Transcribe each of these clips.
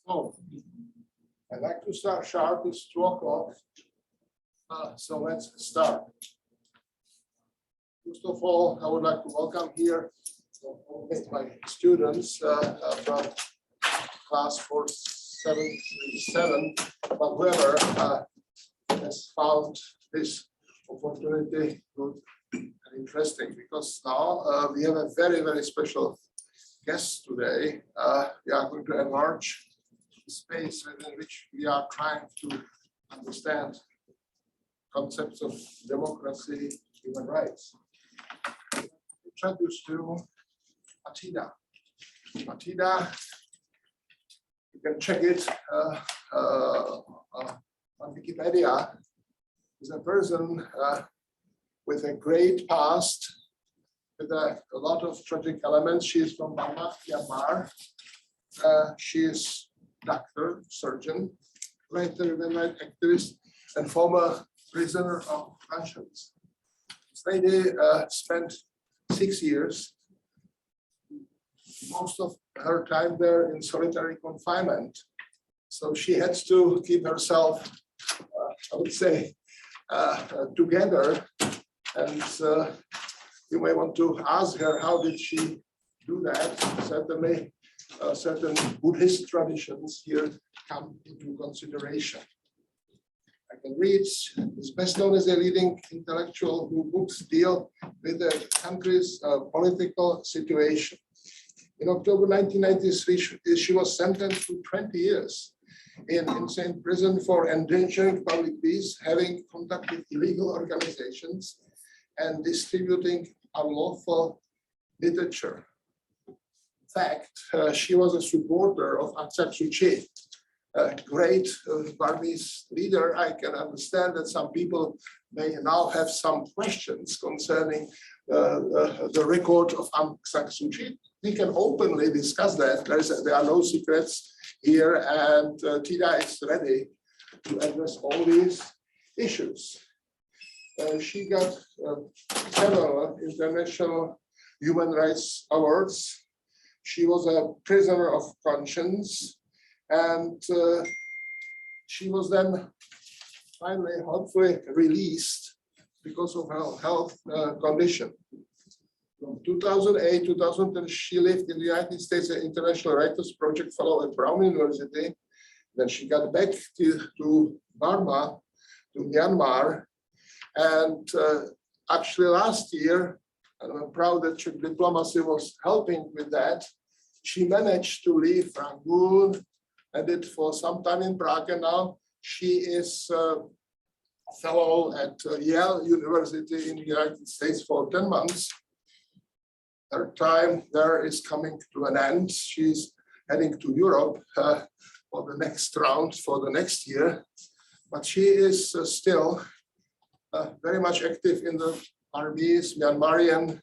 Oh, I'd like to start sharp. It's 2 o'clock. So let's start. First of all, I would like to welcome here my students from class 477, but whoever has found this opportunity good and interesting, because now we have a very, very special guest today. We are going to enlarge the space within which we are trying to understand concepts of democracy, human rights. Introduce to Thida. Thida, you can check it on Wikipedia, is a person with a great past, with a lot of tragic elements. She is from Burma, Myanmar. She is doctor, surgeon, writer, human rights activist, and former prisoner of conscience. This lady spent 6 years, most of her time there in solitary confinement. So she had to keep herself, I would say, together. And you may want to ask her, how did she do that? Certainly, certain Buddhist traditions here come into consideration. I can read, is best known as a leading intellectual whose books deal with the country's political situation. In October 1993, she was sentenced to 20 years in insane prison for endangering public peace, having conducted illegal organizations, and distributing unlawful literature. In fact, she was a supporter of Aung San Suu Kyi, a great Burmese leader. I can understand that some people may now have some questions concerning the record of Aung San Suu Kyi. We can openly discuss that. There are no secrets here, and Thida is ready to address all these issues. She got several international human rights awards. She was a prisoner of conscience, and she was then finally, hopefully, released because of her health condition. From 2008 to 2010, she lived in the United States as an International Writers Project Fellow at Brown University. Then she got back to Burma, to Myanmar. And actually last year, and I'm proud that Czech diplomacy was helping with that, she managed to leave Rangoon and did for some time in Prague, and now she is a fellow at Yale University in the United States for 10 months. Her time there is coming to an end. She's heading to Europe for the next round, for the next year, but she is still very much active in the Burmese, Myanmarian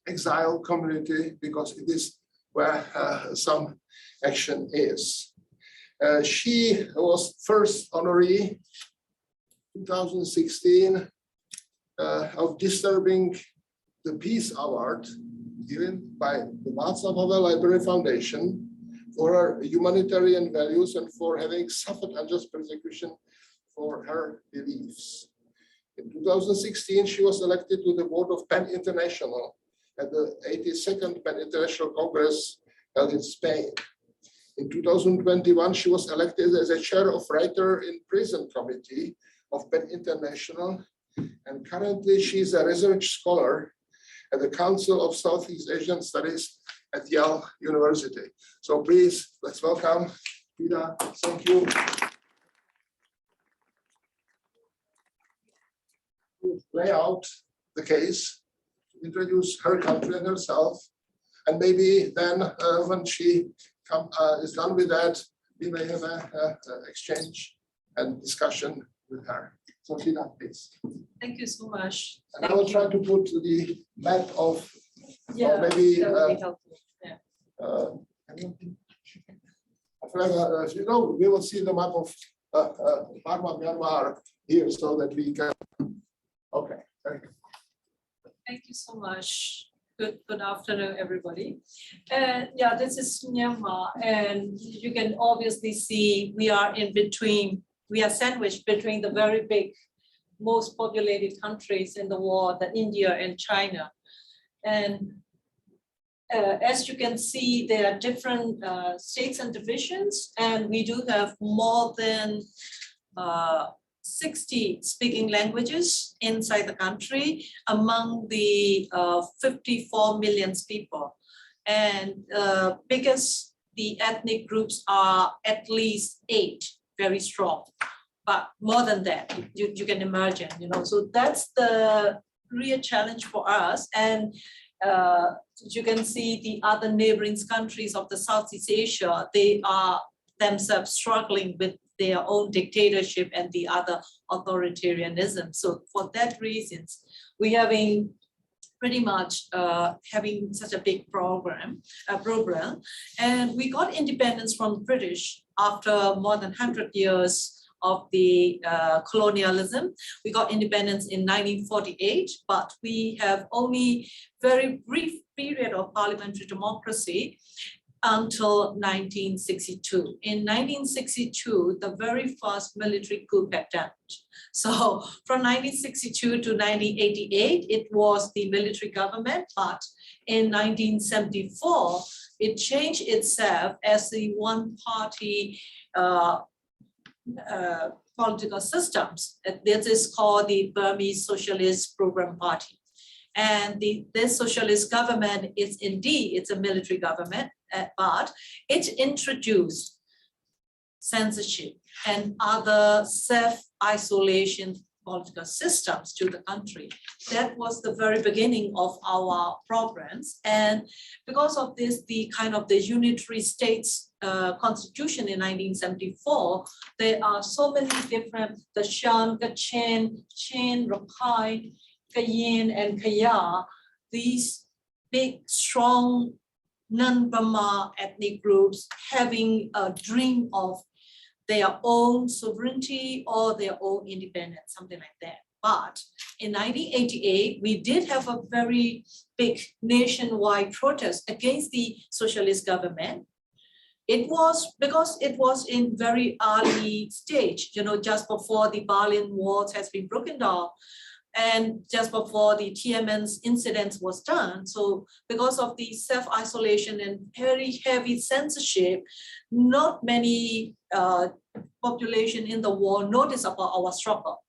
exile community, because it is where some action is. She was first honoree 2016 of Disturbing the Peace Award given by the Václav Havel Library Foundation for her humanitarian values and for having suffered unjust persecution for her beliefs. In 2016, she was elected to the board of PEN International at the 82nd PEN International Congress held in Spain. In 2021, she was elected as a chair of Writer in Prison Committee of PEN International, and currently she is a research scholar at the Council of Southeast Asian Studies at Yale University. So please, let's welcome Thida. Thank you. Lay out the case, introduce her country and herself, and maybe then when she is done with that, we may have an exchange and discussion with her. So Thida, please. Thank you so much. And I will try to put the map of, Yeah, maybe that would be helpful. Yeah. You know, we will see the map of Burma, Myanmar here, so that we can. Okay, thank you. Thank you so much. Good afternoon, everybody. And yeah, this is Myanmar, and you can obviously see we are in between. We are sandwiched between the very big, most populated countries in the world, the India and China. And as you can see, there are different states and divisions, and we do have more than 60 speaking languages inside the country among the 54 million people. And because the ethnic groups are at least 8, very strong, but more than that, you can imagine, so that's the real challenge for us. And you can see the other neighboring countries of the Southeast Asia, they are themselves struggling with their own dictatorship and the other authoritarianism. So for that reasons, we having pretty much having such a big program. And we got independence from British after more than 100 years of the colonialism. We got independence in 1948, but we have only very brief period of parliamentary democracy until 1962. In 1962, the very first military coup attempt. So from 1962 to 1988, it was the military government, but in 1974, it changed itself as the one-party political systems. This is called the Burmese Socialist Program Party. And this socialist government is indeed, it's a military government, but it introduced censorship and other self-isolation political systems to the country. That was the very beginning of our programs. And because of this, the kind of the unitary states constitution in 1974, there are so many different, the Shan, Kachin, Chin, Rakhine, Kayin, and Kaya, these big, strong, non-Burma ethnic groups having a dream of their own sovereignty or their own independence, something like that. But in 1988, we did have a very big nationwide protest against the socialist government. It was because it was in very early stage, just before the Berlin Wall has been broken down, and just before the Tiananmen incident was done. So because of the self-isolation and very heavy censorship, not many population in the world noticed about our struggle.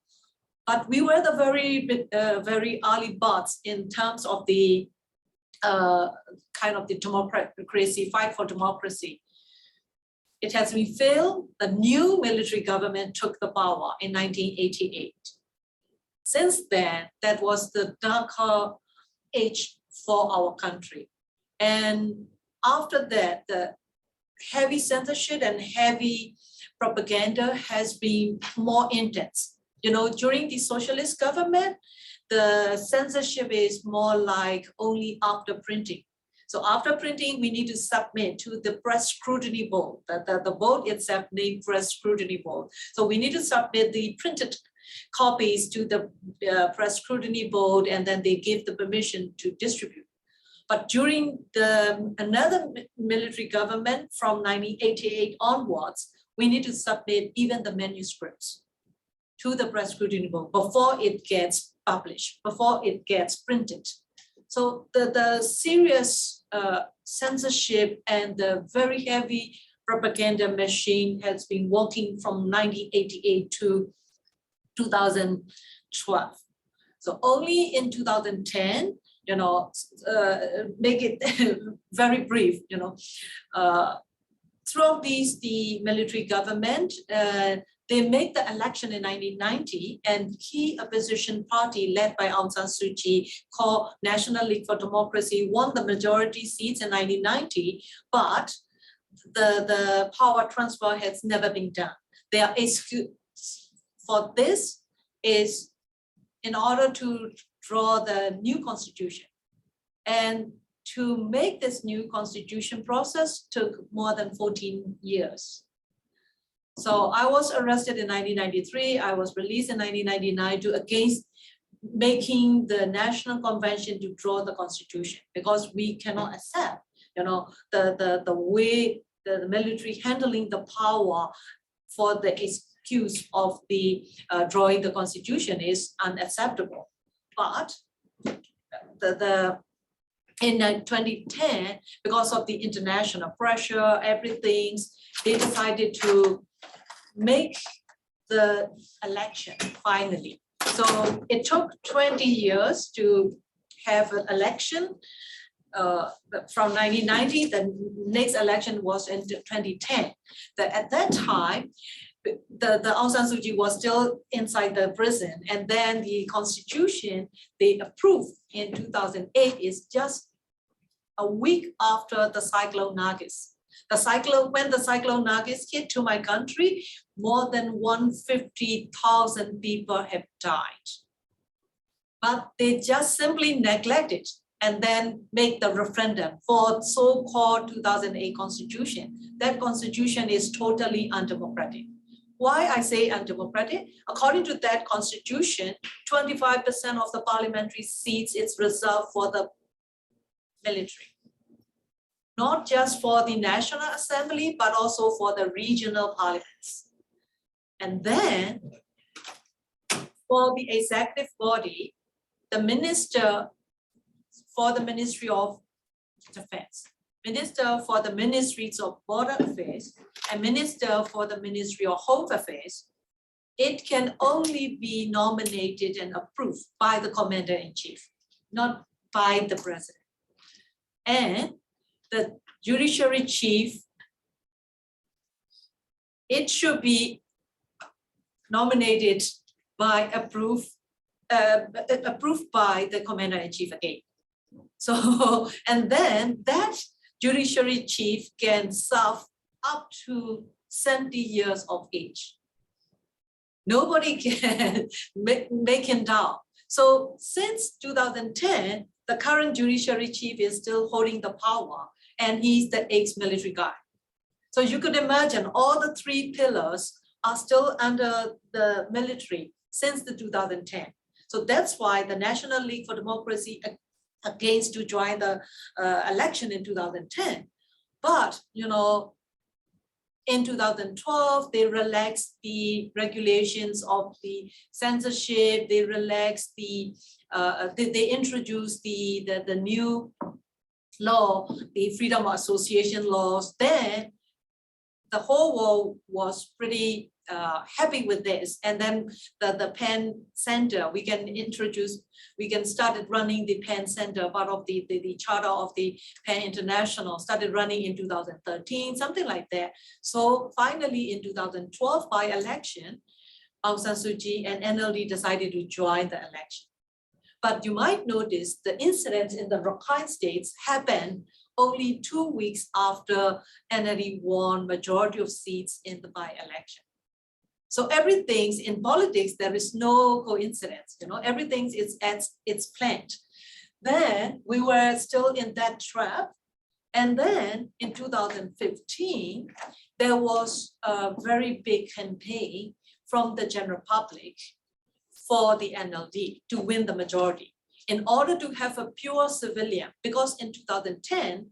But we were the very early buds in terms of the kind of the democracy, fight for democracy. It has been failed. The new military government took the power in 1988. Since then, that was the darker age for our country. And after that, the heavy censorship and heavy propaganda has been more intense. During the socialist government, the censorship is more like only after printing. So after printing, we need to submit to the press scrutiny board, the board itself named press scrutiny board. So we need to submit the printed copies to the press scrutiny board, and then they give the permission to distribute. But during another military government from 1988 onwards, we need to submit even the manuscripts to the press scrutiny board before it gets published, before it gets printed. So the serious censorship and the very heavy propaganda machine has been working from 1988 to 2012. So only in 2010, make it very brief, throughout the military government, they made the election in 1990, and key opposition party led by Aung San Suu Kyi, called National League for Democracy, won the majority seats in 1990, but the power transfer has never been done. Their excuse for this is in order to draw the new constitution. And to make this new constitution process took more than 14 years. So I was arrested in 1993. I was released in 1999 to against making the National Convention to draw the constitution, because we cannot accept, the way the military handling the power for the excuse of the drawing the constitution is unacceptable. But in 2010, because of the international pressure, everything, they decided to make the election finally. So it took 20 years to have an election. From 1990, the next election was in 2010. At that time, the Aung San Suu Kyi was still inside the prison, and then the constitution they approved in 2008 is just a week after the cyclone Nargis. When the cyclone Nargis hit to my country, more than 150,000 people have died. But they just simply neglected and then make the referendum for so-called 2008 constitution. That constitution is totally undemocratic. Why I say undemocratic? According to that constitution, 25% of the parliamentary seats is reserved for the military. Not just for the National Assembly, but also for the regional parliaments. And then for the executive body, the minister for the Ministry of Defense, Minister for the Ministries of Border Affairs, and Minister for the Ministry of Home Affairs, it can only be nominated and approved by the Commander-in-Chief, not by the President. And the Judiciary Chief, it should be nominated by approved by the Commander-in-Chief again. So, and then that Judiciary Chief can serve up to 70 years of age. Nobody can make him down. So since 2010, the current Judiciary Chief is still holding the power, and he's the ex-military guy. So you could imagine all the three pillars are still under the military since the 2010. So that's why the National League for Democracy against to join the election in 2010. But, in 2012, they relaxed the regulations of the censorship. They relaxed they introduced the new law, the freedom of association laws. Then the whole world was pretty happy with this. And then the PEN Center, we can start running the PEN Center, part of the charter of the PEN International, started running in 2013, something like that. So finally in 2012 by election, Aung San Suu Kyi and NLD decided to join the election. But you might notice the incidents in the Rakhine states happened only 2 weeks after NLD won majority of seats in the by-election. So everything's in politics, there is no coincidence, everything is as it's planned. Then we were still in that trap. And then in 2015, there was a very big campaign from the general public for the NLD to win the majority in order to have a pure civilian, because in 2010,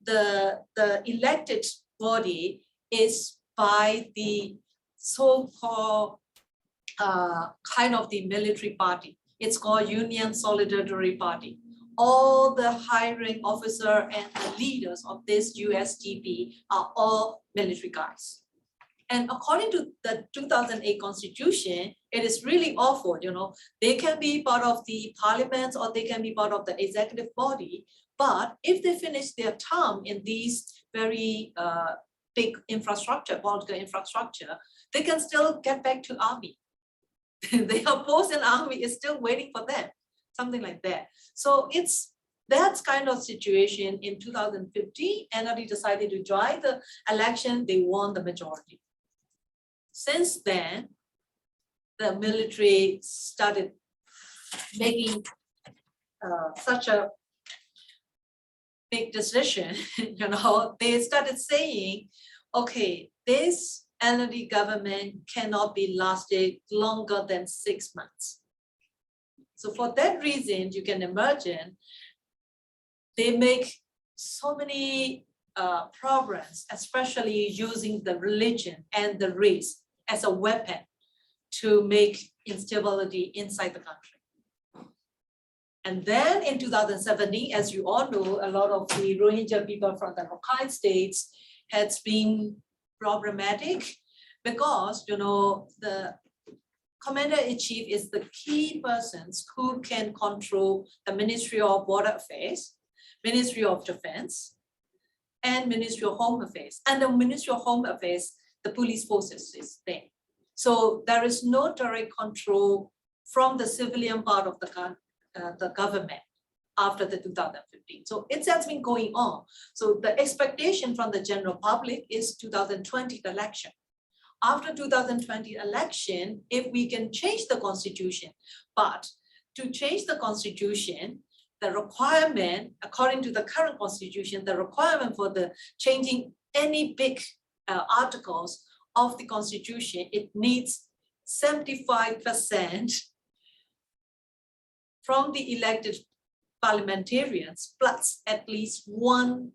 the elected body is by the so-called kind of the military party. It's called Union Solidarity Party. All the high-rank officer and the leaders of this USDP are all military guys. And according to the 2008 constitution, it is really awful, They can be part of the parliament or they can be part of the executive body. But if they finish their term in these very big infrastructure, political infrastructure, they can still get back to army. Their post in army is still waiting for them, something like that. So that's kind of situation in 2015. NLD decided to join the election. They won the majority. Since then, the military started making such a big decision. They started saying, okay, this NLD government cannot be lasted longer than 6 months. So for that reason, you can imagine they make so many programs, especially using the religion and the race as a weapon to make instability inside the country. And then in 2017, as you all know, a lot of the Rohingya people from the Rakhine states has been problematic because, you know, the commander-in-chief is the key persons who can control the Ministry of Border Affairs, Ministry of Defense, and Ministry of Home Affairs. And the Ministry of Home Affairs, the police forces is there. So there is no direct control from the civilian part of the government after the 2015. So it has been going on. So the expectation from the general public is 2020 election. After 2020 election, if we can change the constitution, but to change the constitution, the requirement, according to the current constitution, the requirement for the changing any big articles of the constitution, it needs 75% from the elected parliamentarians plus at least one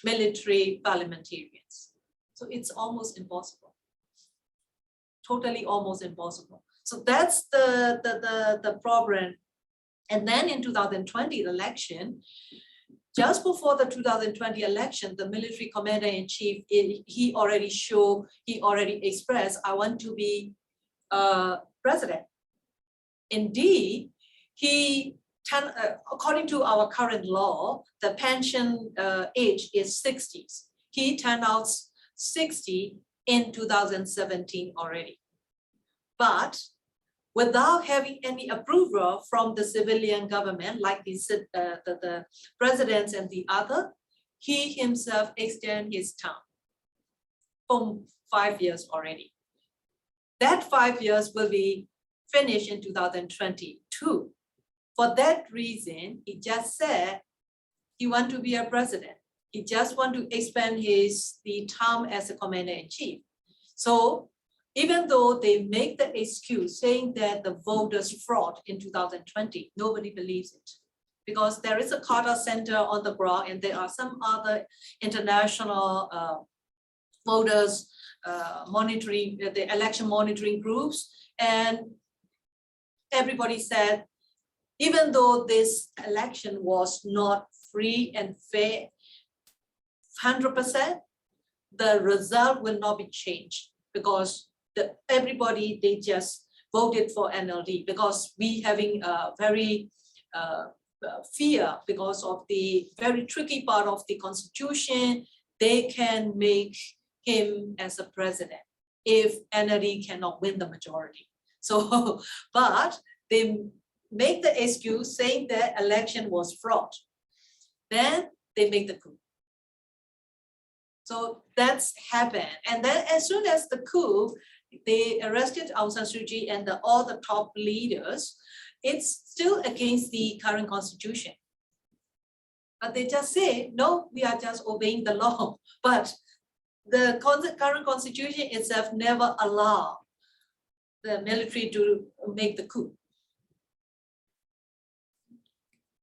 military parliamentarians. So it's almost impossible. Totally almost impossible. So that's the problem. And then in 2020 election, just before the 2020 election, the military commander-in-chief, he already expressed, I want to be president. Indeed, according to our current law, the pension age is 60s. He turned out 60 in 2017 already. But without having any approval from the civilian government, like the presidents and the other, he himself extended his term from 5 years already. That 5 years will be finished in 2022. For that reason, he just said he wants to be a president. He just wants to expand the term as a commander-in-chief. So even though they make the excuse saying that the voters fraud in 2020, nobody believes it. Because there is a Carter Center on the ground and there are some other international voters monitoring, the election monitoring groups. And everybody said, even though this election was not free and fair, 100%, the result will not be changed because everybody, they just voted for NLD because we having a very fear because of the very tricky part of the constitution. They can make him as a president if NLD cannot win the majority. So, but they make the excuse saying that election was fraud. Then they make the coup. So that's happened. And then as soon as the coup, they arrested Aung San Suu Kyi and all the top leaders, it's still against the current constitution. But they just say, no, we are just obeying the law. But the current constitution itself never allow the military to make the coup.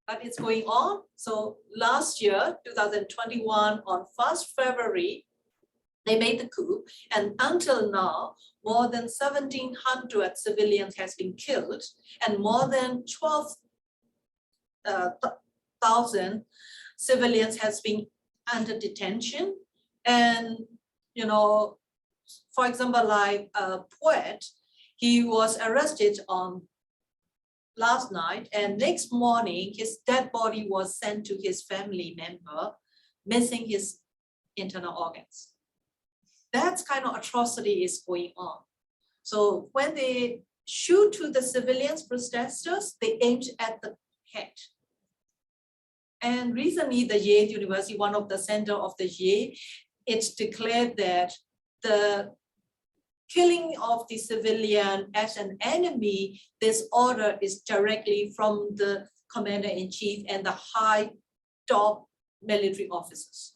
But it's going on. So last year, 2021, on 1st February, they made the coup. And until now, more than 1,700 civilians has been killed and more than 12,000 civilians has been under detention. And, you know, for example, like a poet, he was arrested on last night, and next morning, his dead body was sent to his family member, missing his internal organs. That kind of atrocity is going on. So when they shoot to the civilians protesters, they aimed at the head. And recently, the Yale University, one of the center of the Yale, it's declared that the killing of the civilian as an enemy, this order is directly from the commander-in-chief and the high top military officers.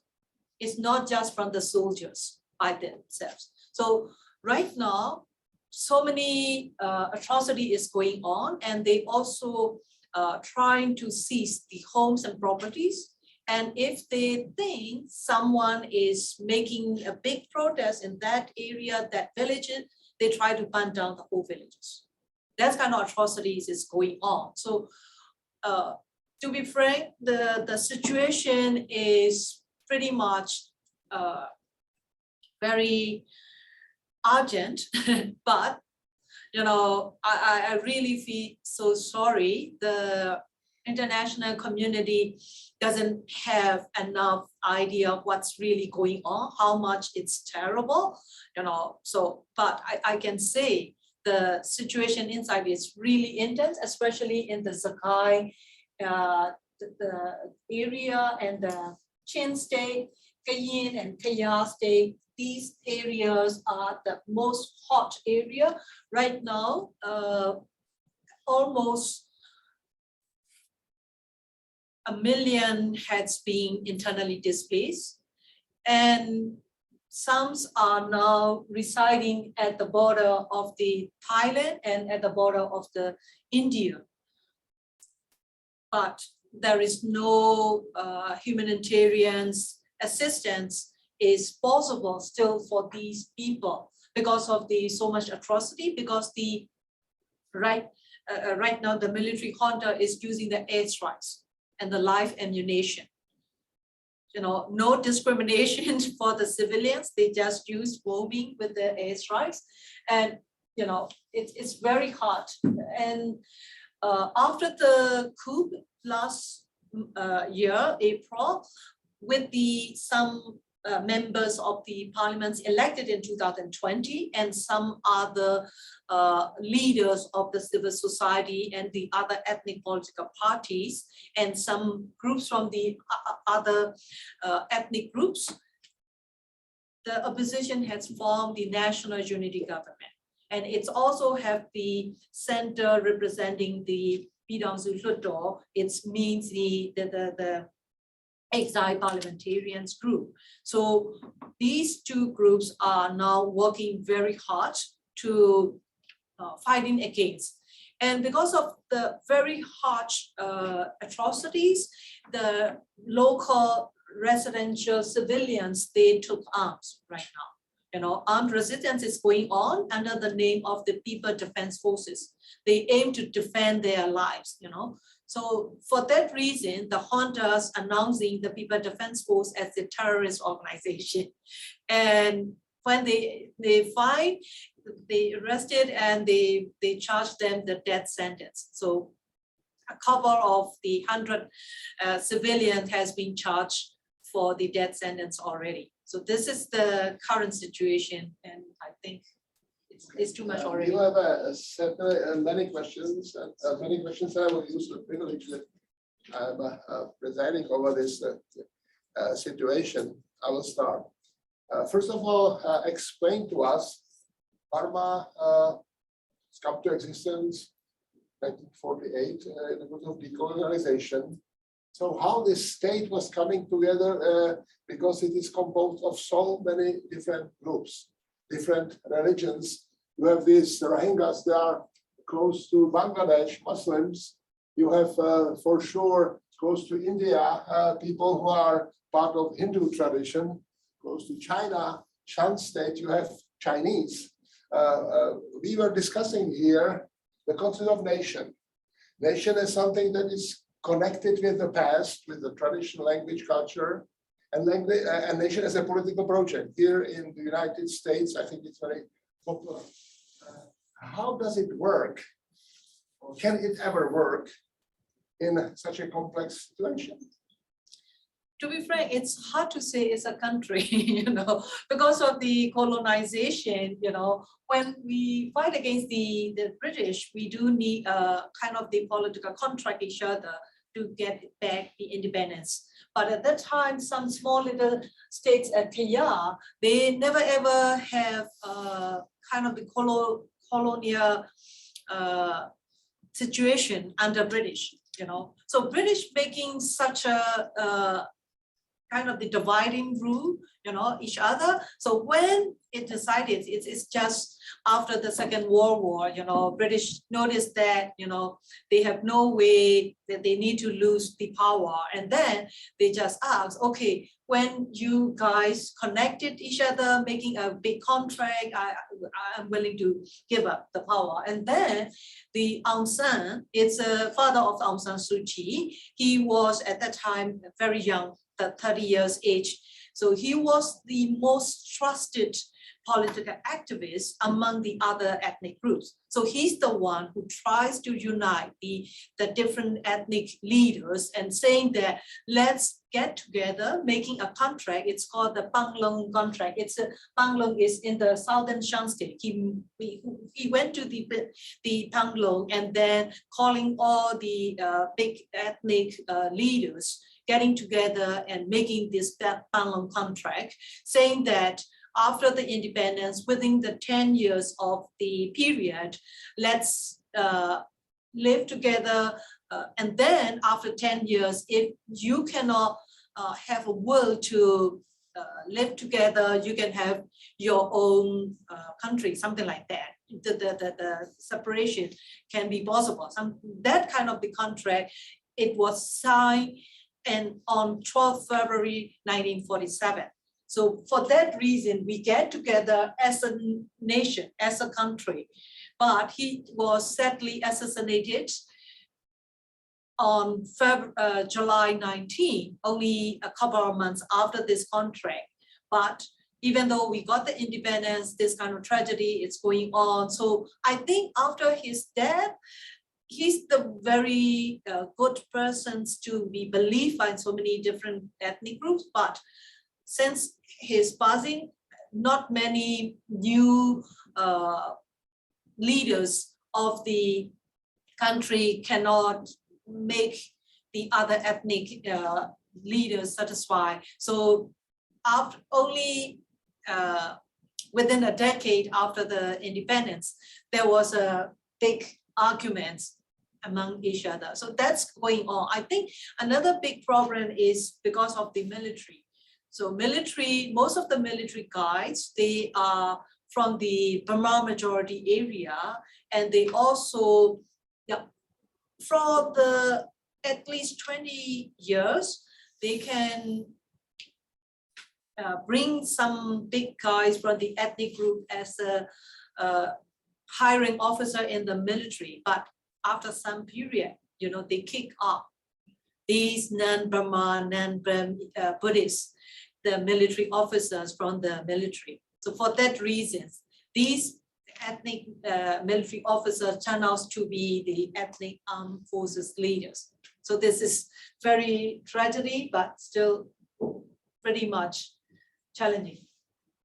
It's not just from the soldiers by themselves. So right now, so many atrocity is going on, and they also trying to seize the homes and properties. And if they think someone is making a big protest in that area, that village, they try to burn down the whole villages. That kind of atrocities is going on. So to be frank, the situation is pretty much very urgent, but I really feel so sorry. The international community doesn't have enough idea of what's really going on, how much it's terrible, so, but I can say the situation inside is really intense, especially in the Sakai, the area, and the Chin State, Kayin and Kaya State. These areas are the most hot area right now. Almost 1 million has been internally displaced, and some are now residing at the border of the Thailand and at the border of the India. But there is no humanitarian assistance is possible still for these people because of the so much atrocity, because the right now the military junta is using the airstrikes and the live ammunition. No discrimination for the civilians. They just use bombing with the airstrikes, and it's very hard. And after the coup last year, April, with some members of the parliaments elected in 2020 and some other leaders of the civil society and the other ethnic political parties and some groups from the other ethnic groups, the opposition has formed the National Unity Government. And it's also have the center representing the Bidang Zulutto. It means the exile parliamentarians group. So these two groups are now working very hard to fighting against. And because of the very harsh atrocities, the local residential civilians, they took arms right now. Armed resistance is going on under the name of the People Defense Forces. They aim to defend their lives, So for that reason, the junta is announcing the People Defense Force as a terrorist organization. And when they find, they arrested and they charged them the death sentence. So a couple of the 100 civilians has been charged for the death sentence already. So this is the current situation, and I think it's too much already. You have many questions, and I will use the privilege that I'm presiding over this situation. I will start. First of all, explain to us Burma come to existence 1948 in the course of decolonization. So how this state was coming together, because it is composed of so many different groups, different religions. You have these Rohingyas, they are close to Bangladesh, Muslims. You have for sure close to India, people who are part of Hindu tradition. Close to China, Shan state, you have Chinese. We were discussing here the concept of nation. Nation is something that is connected with the past, with the traditional language, culture, and nation as a political project. Here in the United States, I think it's very popular. How does it work? Or can it ever work in such a complex situation? To be frank, it's hard to say it's a country, because of the colonization, when we fight against the British, we do need kind of the political contract each other to get back the independence. But at that time, some small little states at Kaya, they never ever have kind of the colonial situation under British, So British making such a kind of the dividing rule, each other. So when it decided, it's just after the Second World War, British noticed that, they have no way, that they need to lose the power. And then they just asked, okay, when you guys connected each other, making a big contract, I'm willing to give up the power. And then the Aung San, it's a father of Aung San Suu Kyi. He was at that time very young, 30 years age. So he was the most trusted political activist among the other ethnic groups. So he's the one who tries to unite the different ethnic leaders and saying that let's get together, making a contract. It's called the Panglong contract. Panglong is in the southern Shan state. He went to the Panglong and then calling all the big ethnic leaders, getting together and making this Panglong contract, saying that after the independence, within the 10 years of the period, let's live together. And then after 10 years, if you cannot have a will to live together, you can have your own country, something like that. The separation can be possible. That kind of the contract, it was signed and on 12 February 1947. So for that reason, we get together as a nation, as a country. But he was sadly assassinated on July 19, only a couple of months after this contract. But even though we got the independence, this kind of tragedy is going on. So I think after his death, he's the very good person to be believed by so many different ethnic groups. But since his passing, not many new leaders of the country cannot make the other ethnic leaders satisfied. So after only within a decade after the independence, there was a big argument among each other. So that's going on. I think another big problem is because of the military. So most of the military guys, they are from the Burma majority area, and they also, for at least 20 years, they can bring some big guys from the ethnic group as a hiring officer in the military. But after some period, they kick off these non-Burma, non-Buddhists, the military officers from the military. So for that reason, these ethnic military officers turn out to be the ethnic armed forces leaders. So this is very tragedy, but still pretty much challenging.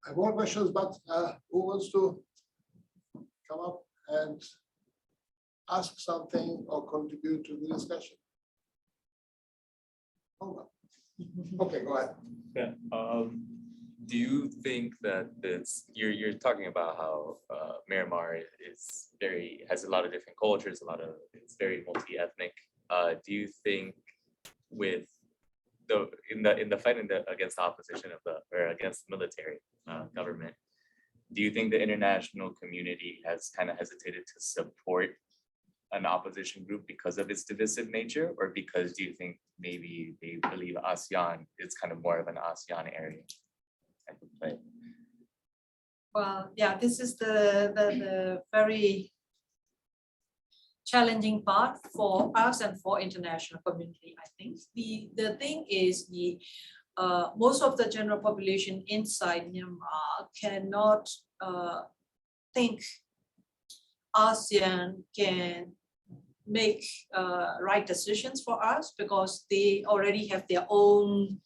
I have more questions, but who wants to come up and ask something or contribute to the discussion? Okay, go ahead. Yeah. Do you think that you're talking about how Myanmar has a lot of different cultures, it's very multi-ethnic. Do you think with in the fight against the opposition against the military government, do you think the international community has kind of hesitated to support an opposition group because of its divisive nature, or because do you think maybe they believe ASEAN is kind of more of an ASEAN area type of play? Well, yeah, this is the very challenging part for us and for international community, I think. The thing is most of the general population inside Myanmar cannot think ASEAN can make right decisions for us, because they already have their own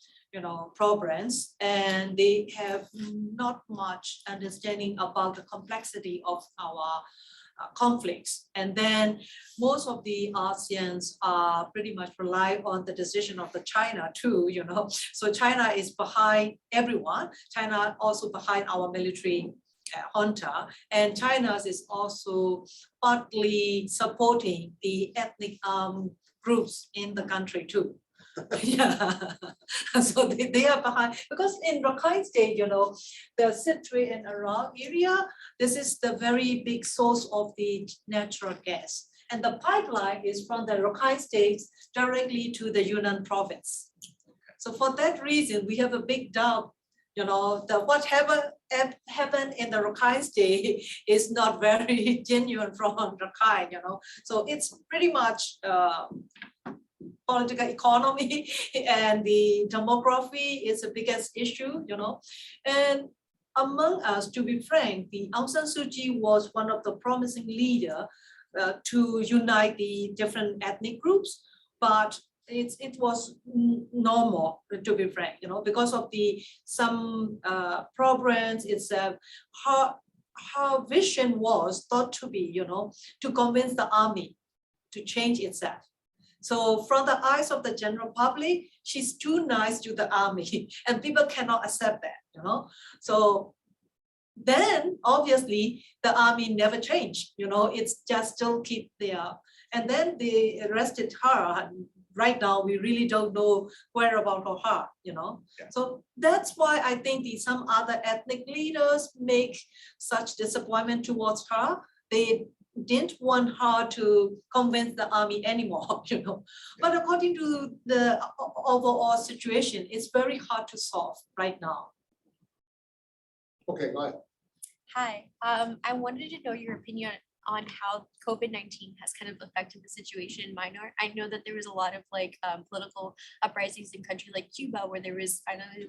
problems, and they have not much understanding about the complexity of our conflicts. And then most of the ASEANs are pretty much rely on the decision of the China too, So China is behind everyone. China also behind our military junta, and China is also partly supporting the ethnic groups in the country too. Yeah, so they are behind because in Rakhine State, the Sittwe and Aral area, this is the very big source of the natural gas. And the pipeline is from the Rakhine State directly to the Yunnan province. So for that reason, we have a big doubt, what happened in the Rakhine State is not very genuine from Rakhine, So it's pretty much political economy and the demography is the biggest issue, And among us, to be frank, the Aung San Suu Kyi was one of the promising leader to unite the different ethnic groups, but it was normal, to be frank, because of some problems. It's her vision was thought to be, to convince the army to change itself. So from the eyes of the general public, she's too nice to the army, and people cannot accept that, So then obviously the army never changed, it's just still keep there. And then they arrested her. Right now, we really don't know whereabouts of her, Yeah. So that's why I think some other ethnic leaders make such disappointment towards her. They didn't want her to convince the army anymore, But according to the overall situation, it's very hard to solve right now. Okay, go ahead. Hi, I wanted to know your opinion on how COVID-19 has kind of affected the situation in Myanmar. I know that there was a lot of political uprisings in countries like Cuba, where there was finally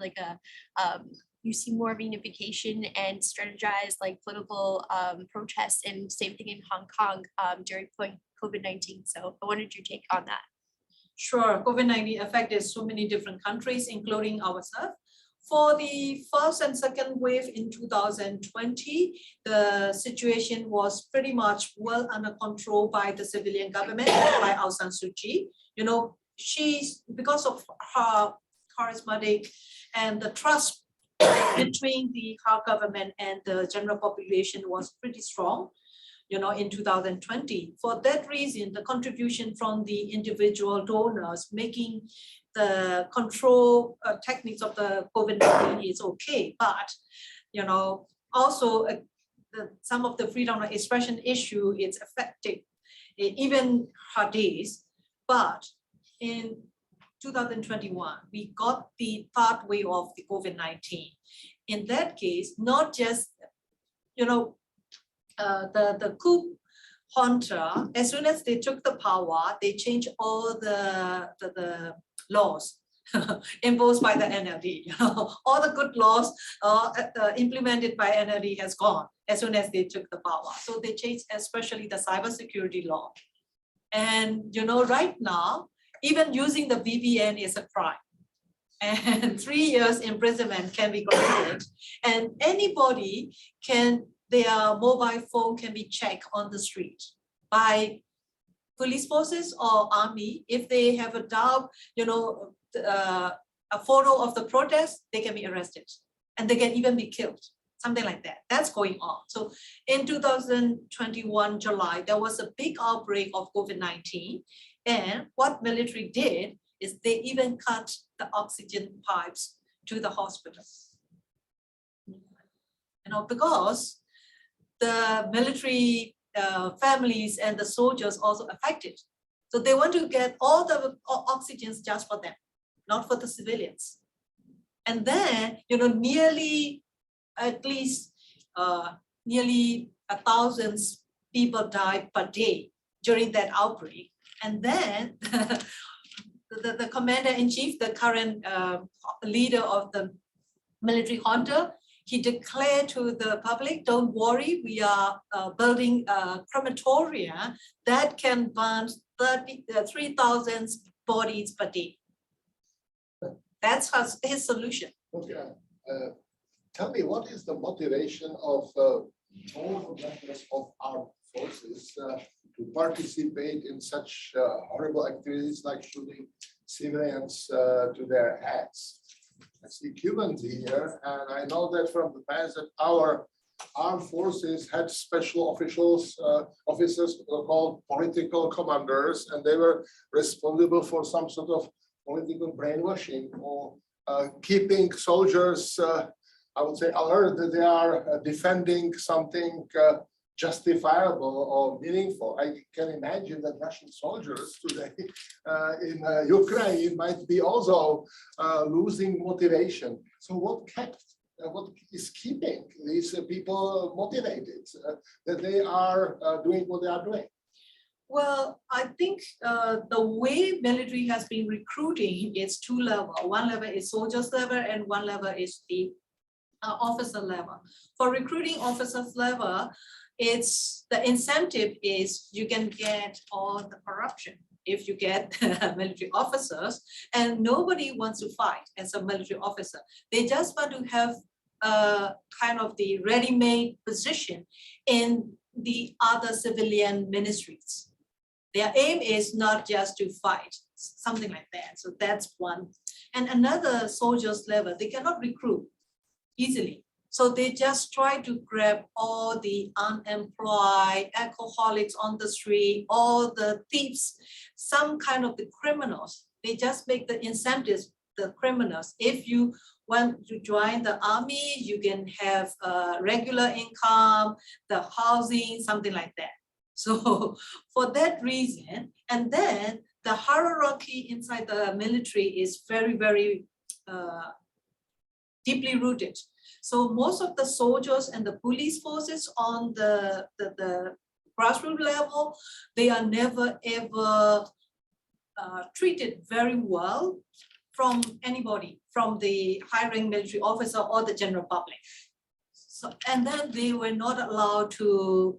you see more reunification and strategized political protests, and same thing in Hong Kong during COVID-19. So I wanted your take on that. Sure, COVID-19 affected so many different countries, including ourselves. For the first and second wave in 2020, the situation was pretty much well under control by the civilian government, by Aung San Suu Kyi. She's, because of her charismatic and the trust between her government and the general population was pretty strong, in 2020. For that reason, the contribution from the individual donors making the control techniques of the COVID-19 is okay, but also some of the freedom of expression issue is affected even her days. But in 2021, we got the third wave of the COVID-19. In that case, not just the coup junta, as soon as they took the power, they changed all the laws imposed by the NLD. All the good laws implemented by NLD has gone as soon as they took the power. So they changed especially the cybersecurity law. And right now, even using the VPN is a crime. And 3 years imprisonment can be granted. And anybody their mobile phone can be checked on the street by police forces or army. If they have a doubt, a photo of the protest, they can be arrested and they can even be killed, something like that. That's going on. So in 2021, July, there was a big outbreak of COVID-19. And what military did is they even cut the oxygen pipes to the hospital. Because the military families and the soldiers also affected. So they want to get all the oxygens just for them, not for the civilians. And then, nearly 1,000 people died per day during that outbreak. And then the commander-in-chief, the current leader of the military junta, he declared to the public, don't worry, we are building a crematoria that can burn 3,000 bodies per day. That's his solution. Okay. Tell me, what is the motivation of all members of armed forces to participate in such horrible activities like shooting civilians to their heads? I see Cubans here, and I know that from the past that our armed forces had special officers called political commanders, and they were responsible for some sort of political brainwashing or keeping soldiers, I would say, alert that they are defending something justifiable or meaningful. I can imagine that Russian soldiers today in Ukraine might be also losing motivation. So what is keeping these people motivated, that they are doing what they are doing? Well, I think the way military has been recruiting is two levels. One level is soldiers level and one level is the officer level. For recruiting officers level, it's the incentive is you can get all the corruption if you get military officers, and nobody wants to fight as a military officer. They just want to have kind of the ready-made position in the other civilian ministries. Their aim is not just to fight, something like that. So that's one. And another soldiers level, they cannot recruit easily. So they just try to grab all the unemployed, alcoholics on the street, all the thieves, some kind of the criminals. They just make the incentives, the criminals. If you want to join the army, you can have regular income, the housing, something like that. So for that reason, and then the hierarchy inside the military is very, very deeply rooted. So most of the soldiers and the police forces on the grassroots level, they are never ever treated very well from anybody, from the high-rank military officer or the general public. So, and then they were not allowed to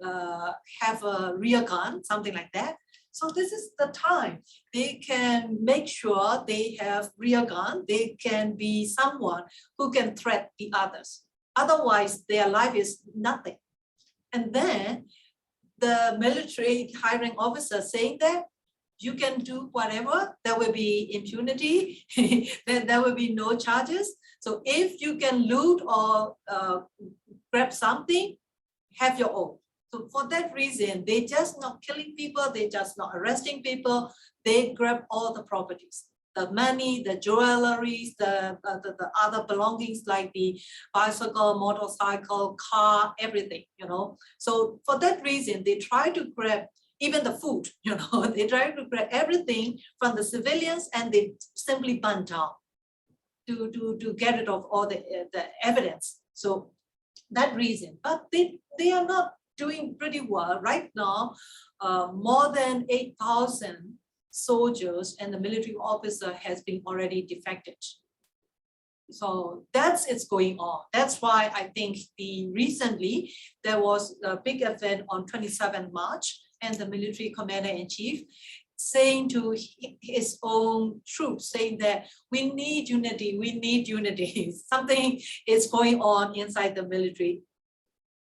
have a rear gun, something like that. So this is the time they can make sure they have rear gun. They can be someone who can threat the others. Otherwise, their life is nothing. And then the military high-rank officer saying that you can do whatever, there will be impunity, then there will be no charges. So if you can loot or grab something, have your own. So for that reason, they just not killing people, they just not arresting people, they grab all the properties, the money, the jewelry, the other belongings like the bicycle, motorcycle, car, everything, you know. So for that reason, they try to grab even the food, you know, they try to grab everything from the civilians and they simply burn down to get rid of all the evidence. So that reason, but they are not doing pretty well right now. More than 8,000 soldiers and the military officer has been already defected. So that's it's going on. That's why I think recently there was a big event on 27 March and the military commander-in-chief saying to his own troops, saying that we need unity, something is going on inside the military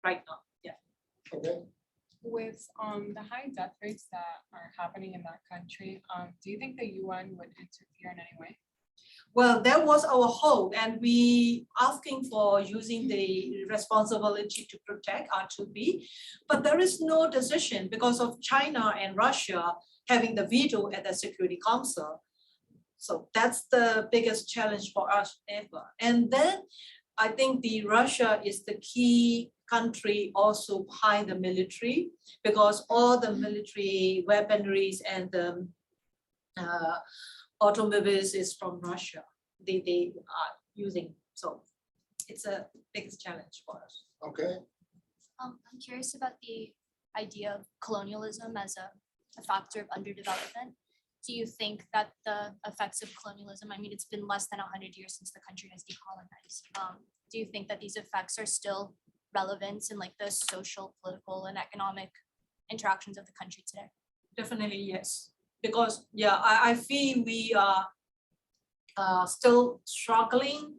right now. Yeah. Okay. With the high death rates that are happening in that country, do you think the UN would interfere in any way? Well, that was our hope, and we asking for using the responsibility to protect R2P, but there is no decision because of China and Russia having the veto at the Security Council. So that's the biggest challenge for us ever. And then I think Russia is the key country also behind the military, because all the military weaponries and the automobiles is from Russia. They are using, so it's a biggest challenge for us. Okay. I'm curious about the idea of colonialism as a factor of underdevelopment. Do you think that the effects of colonialism, I mean, it's been less than 100 years since the country has decolonized. Do you think that these effects are still relevant in like the social, political, and economic interactions of the country today? Definitely, yes. Because yeah, I feel we are still struggling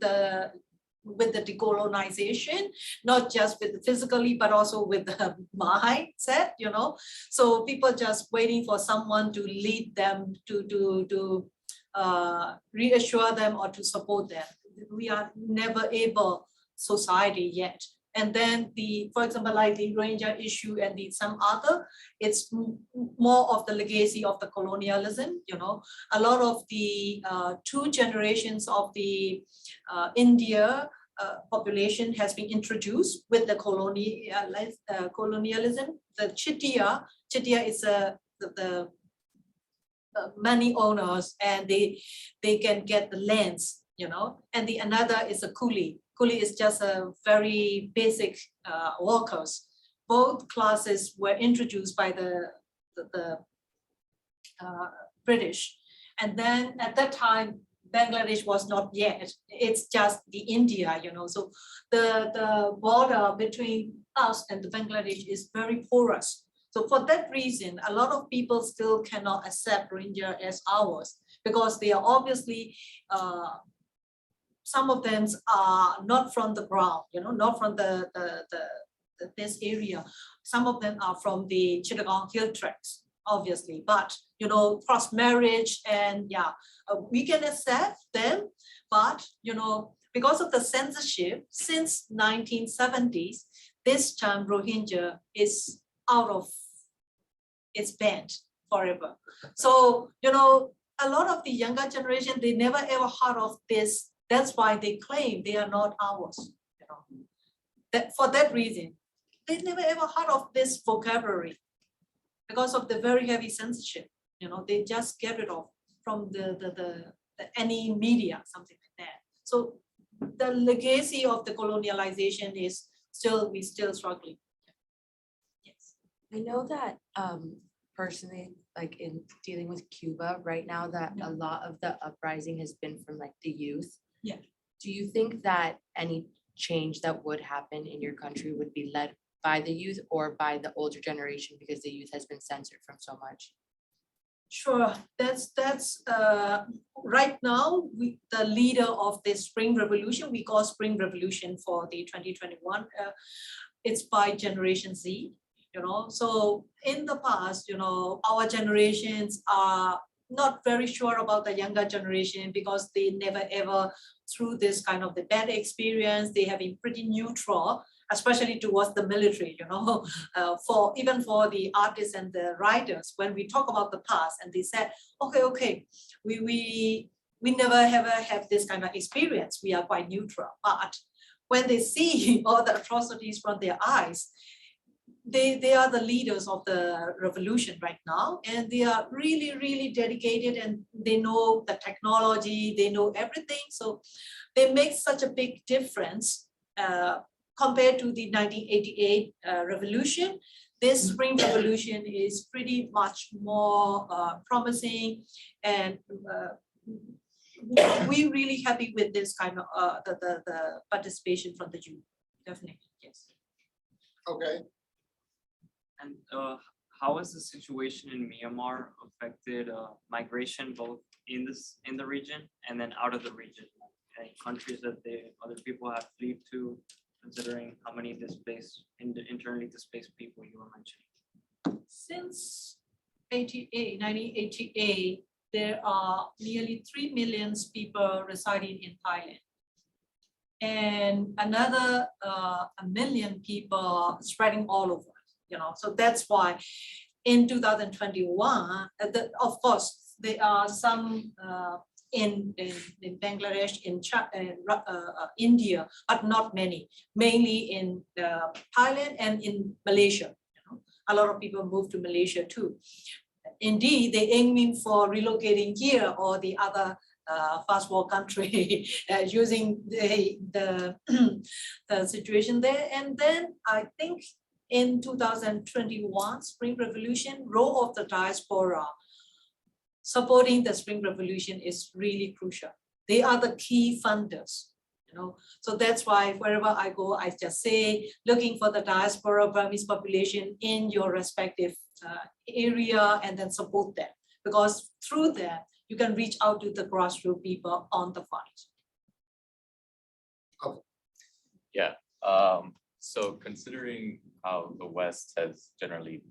with the decolonization, not just with physically, but also with the mindset, you know. So people just waiting for someone to lead them, to reassure them or to support them. We are never able society yet And then for example, like the Rohingya issue and some other, it's more of the legacy of the colonialism. A lot of the 2 generations of the India population has been introduced with the colonialism. The Chitia is the money owners, and they can get the lands, and the another is a coolie. Coolie is just a very basic workers. Both classes were introduced by the British, and then at that time Bangladesh was not yet. It's just the India, So the border between us and the Bangladesh is very porous. So for that reason, a lot of people still cannot accept Rohingya as ours, because they are obviously, some of them are not from the ground, not from this area. Some of them are from the Chittagong hill tracts, obviously, but cross marriage and we can accept them, but because of the censorship since 1970s, this term Rohingya is it's banned forever. So a lot of the younger generation, they never ever heard of this. That's why they claim they are not ours. That for that reason, they never ever heard of this vocabulary because of the very heavy censorship. They just get rid of from the any media, something like that. So the legacy of the colonialization is we're still struggling. Yes. I know that personally, like in dealing with Cuba right now, that a lot of the uprising has been from like the youth. Yeah. Do you think that any change that would happen in your country would be led by the youth or by the older generation, because the youth has been censored from so much? Sure, that's right now the leader of the Spring Revolution, we call Spring Revolution for the 2021. It's by Generation Z. So in the past, our generations are not very sure about the younger generation because they never ever through this kind of the bad experience. They have been pretty neutral, especially towards the military, even for the artists and the writers. When we talk about the past, and they said, okay, we never ever have this kind of experience. We are quite neutral. But when they see all the atrocities from their eyes, they are the leaders of the revolution right now, and they are really, really dedicated, and they know the technology, they know everything. So they make such a big difference compared to the 1988 revolution. This Spring Revolution is pretty much more promising, and we're really happy with this kind of the participation from the youth. Definitely, yes. Okay. And how has the situation in Myanmar affected migration, both in the region and then out of the region? Any countries that other people have fled to, considering how many internally displaced people you were mentioning? Since 1988, there are nearly 3 million people residing in Thailand, and another 1 million people spreading all over. So that's why in 2021, of course, there are some in Bangladesh, in India, but not many, mainly in Thailand and in Malaysia. A lot of people move to Malaysia too. Indeed, they're aiming for relocating here or the other first world country using the situation there. And then I think in 2021, Spring Revolution, role of the diaspora supporting the Spring Revolution is really crucial. They are the key funders, So that's why wherever I go, I just say, looking for the diaspora Burmese population in your respective area, and then support them. Because through that, you can reach out to the grassroots people on the fight. Yeah. So considering how the West has generally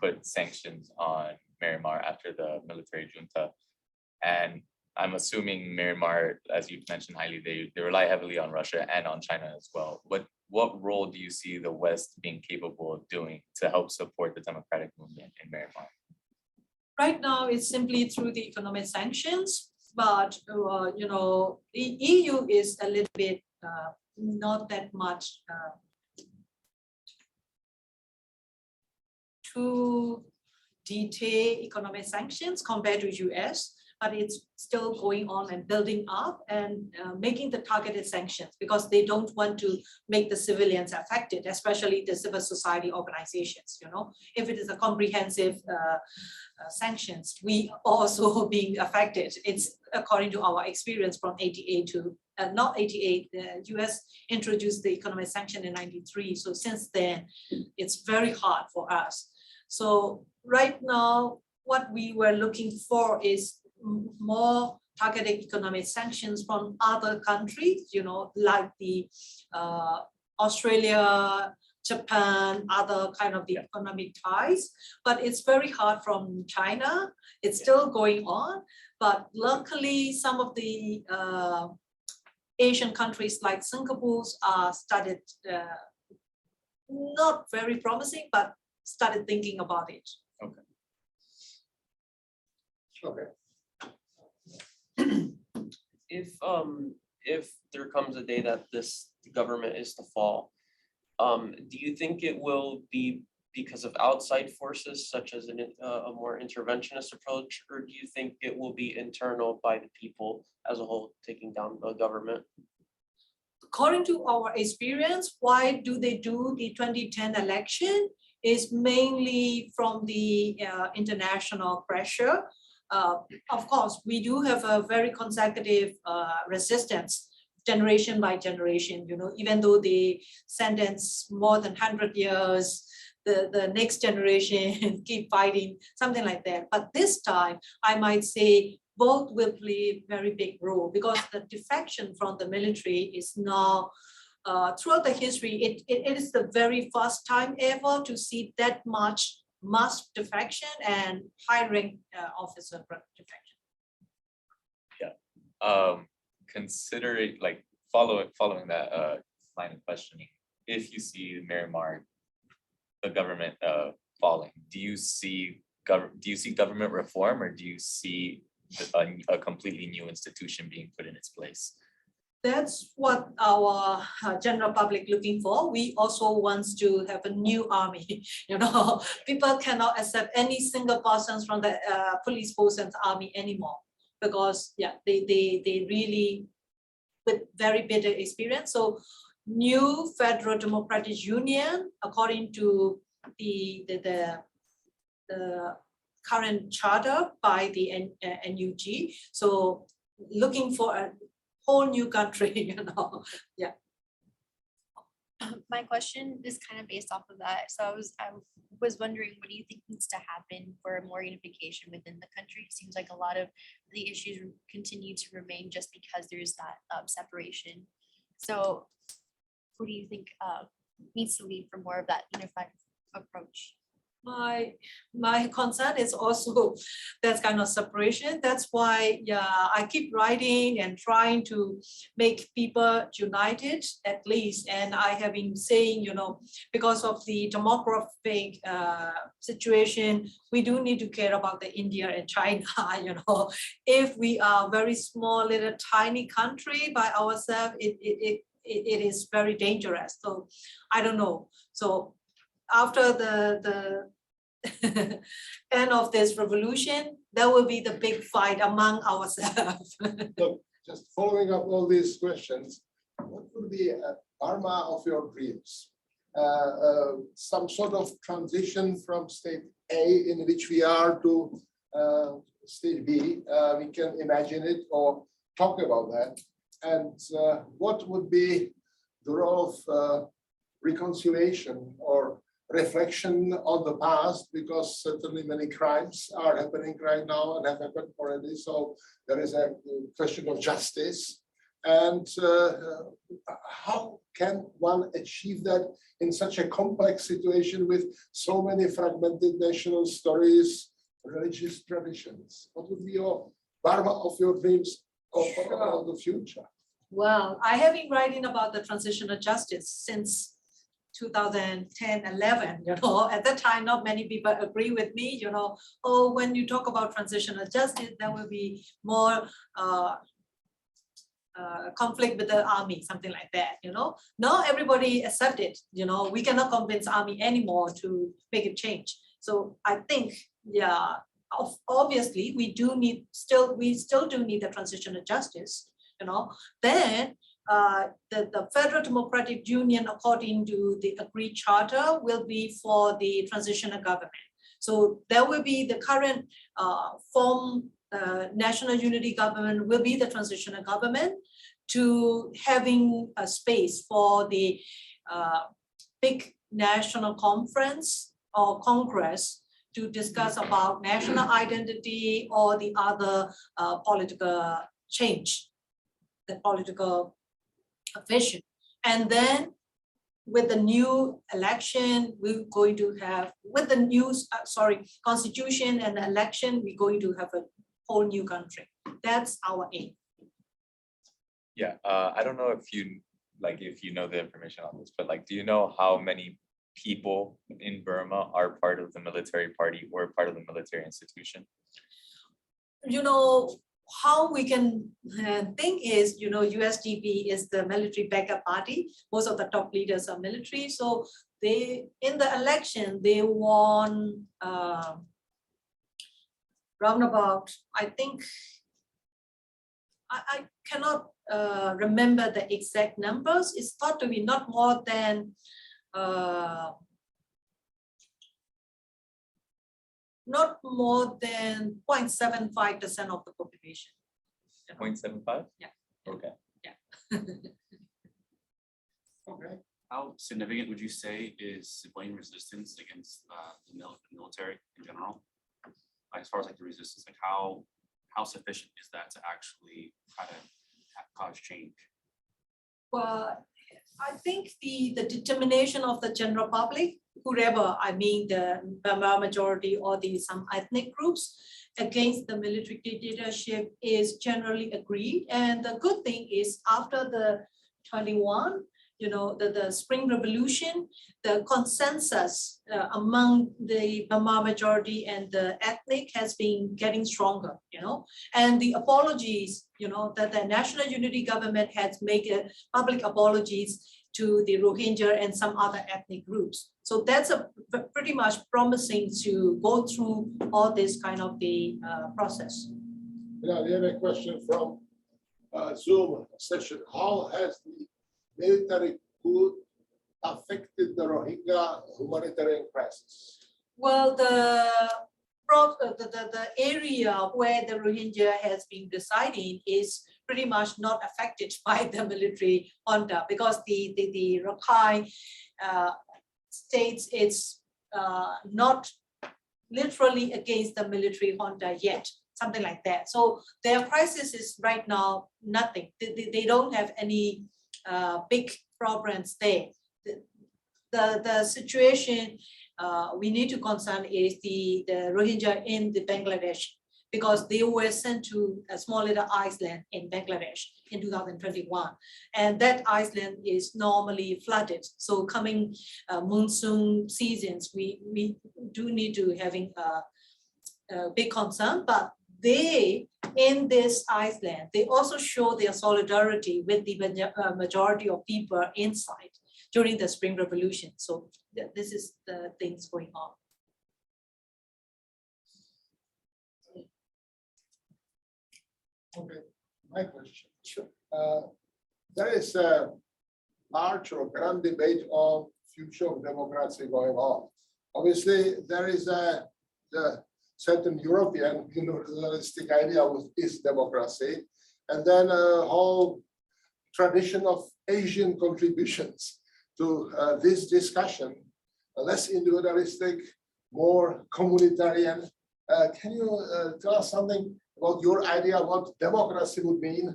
put sanctions on Myanmar after the military junta, and I'm assuming Myanmar, as you've mentioned highly, they rely heavily on Russia and on China as well. What what role do you see the West being capable of doing to help support the democratic movement in Myanmar? Right now, it's simply through the economic sanctions, but the EU is a little bit not that much too detailed economic sanctions compared to US, but it's still going on and building up and making the targeted sanctions because they don't want to make the civilians affected, especially the civil society organizations. If it is a comprehensive sanctions, we also being affected. It's according to our experience from 88 to not 88, the US introduced the economic sanction in 93. So since then, it's very hard for us. So right now, what we were looking for is more targeted economic sanctions from other countries, like the Australia, Japan, other kind of the economic ties, but it's very hard from China. It's still going on, but luckily some of the Asian countries like Singapore started not very promising, but started thinking about it. Okay. Okay. If there comes a day that this government is to fall, do you think it will be because of outside forces such as a more interventionist approach, or do you think it will be internal by the people as a whole taking down the government? According to our experience, why do they do the 2010 election is mainly from the international pressure. Of course, we do have a very consecutive resistance generation by generation, even though they sentence more than 100 years, the next generation keep fighting, something like that. But this time, I might say both will play a very big role because the defection from the military is now, throughout the history, it is the very first time ever to see that much mass defection and high-rank officer defection. Yeah. Considering, like, following that line of questioning, if you see Myanmar, the government falling, do you see government reform, or do you see a completely new institution being put in its place? That's what our general public looking for. We also want to have a new army. People cannot accept any single persons from the police force and army anymore because they really with very bitter experience. So new Federal Democratic Union, according to the current charter by the NUG. So looking for a whole new country, Yeah. My question is kind of based off of that. So I was wondering, what do you think needs to happen for more unification within the country? It seems like a lot of the issues continue to remain just because there's that separation. So what do you think needs to lead for more of that unified approach? My concern is also that kind of separation. That's why I keep writing and trying to make people united at least. And I have been saying, because of the demographic situation, we do need to care about the India and China. If we are a very small little tiny country by ourselves, it is very dangerous. So I don't know. So after the end of this revolution, there will be the big fight among ourselves. Look, just following up all these questions, what would be a Burma of your dreams? Some sort of transition from state A, in which we are, to state B. We can imagine it or talk about that. And what would be the role of reconciliation or reflection on the past, because certainly many crimes are happening right now and have happened already. So there is a question of justice. And how can one achieve that in such a complex situation with so many fragmented national stories, religious traditions? What would be your Burma of your dreams of the future? Well, I have been writing about the transitional justice since 2010, 11, at that time, not many people agree with me, oh, when you talk about transitional justice, there will be more conflict with the army, something like that, Now everybody accept it, we cannot convince army anymore to make it change. So I think, yeah, obviously we still do need the transitional justice, Then the Federal Democratic Union, according to the agreed charter, will be for the transitional government. So there will be the current national unity government will be the transitional government, to having a space for the big national conference or congress to discuss about national identity or the other political change, the political vision. And then with the new election, we're going to have, with the new, constitution and election, we're going to have a whole new country. That's our aim. Yeah, I don't know if you know the information on this, but do you know how many people in Burma are part of the military party or part of the military institution? How we can think is, USDP is the military backup party. Most of the top leaders are military. So they, in the election, they won roundabout, I think, I cannot remember the exact numbers. It's thought to be not more than 0.75% of the population. 0.75? Yeah. Okay. Yeah. Okay. How significant would you say is civilian resistance against the military in general? As far as the resistance, how sufficient is that to actually kind of cause change? Well, I think the determination of the general public, whoever, the Burma majority or some ethnic groups against the military dictatorship is generally agreed. And the good thing is after the 21, the Spring Revolution, the consensus among the Burma majority and the ethnic has been getting stronger, and the apologies, that the National Unity Government has made public apologies to the Rohingya and some other ethnic groups. So that's pretty much promising to go through all this kind of the process. Yeah, we have a question from Zoom session. How has the military coup affected the Rohingya humanitarian crisis? Well, the area where the Rohingya has been residing is pretty much not affected by the military junta, because the Rakhine states it's not literally against the military junta yet, something like that. So their crisis is right now nothing. They don't have any big problems there. The situation we need to concern is the Rohingya in the Bangladesh, because they were sent to a small little island in Bangladesh in 2021. And that island is normally flooded. So coming monsoon seasons, we do need to having a big concern, but they, in this island, they also show their solidarity with the majority of people inside during the Spring Revolution. So this is the things going on. Okay, my question. Sure. There is a large or grand debate on future of democracy going on. Obviously, there is a certain European universalistic idea of is democracy, and then a whole tradition of Asian contributions to this discussion, less individualistic, more communitarian. Can you tell us something about your idea what democracy would mean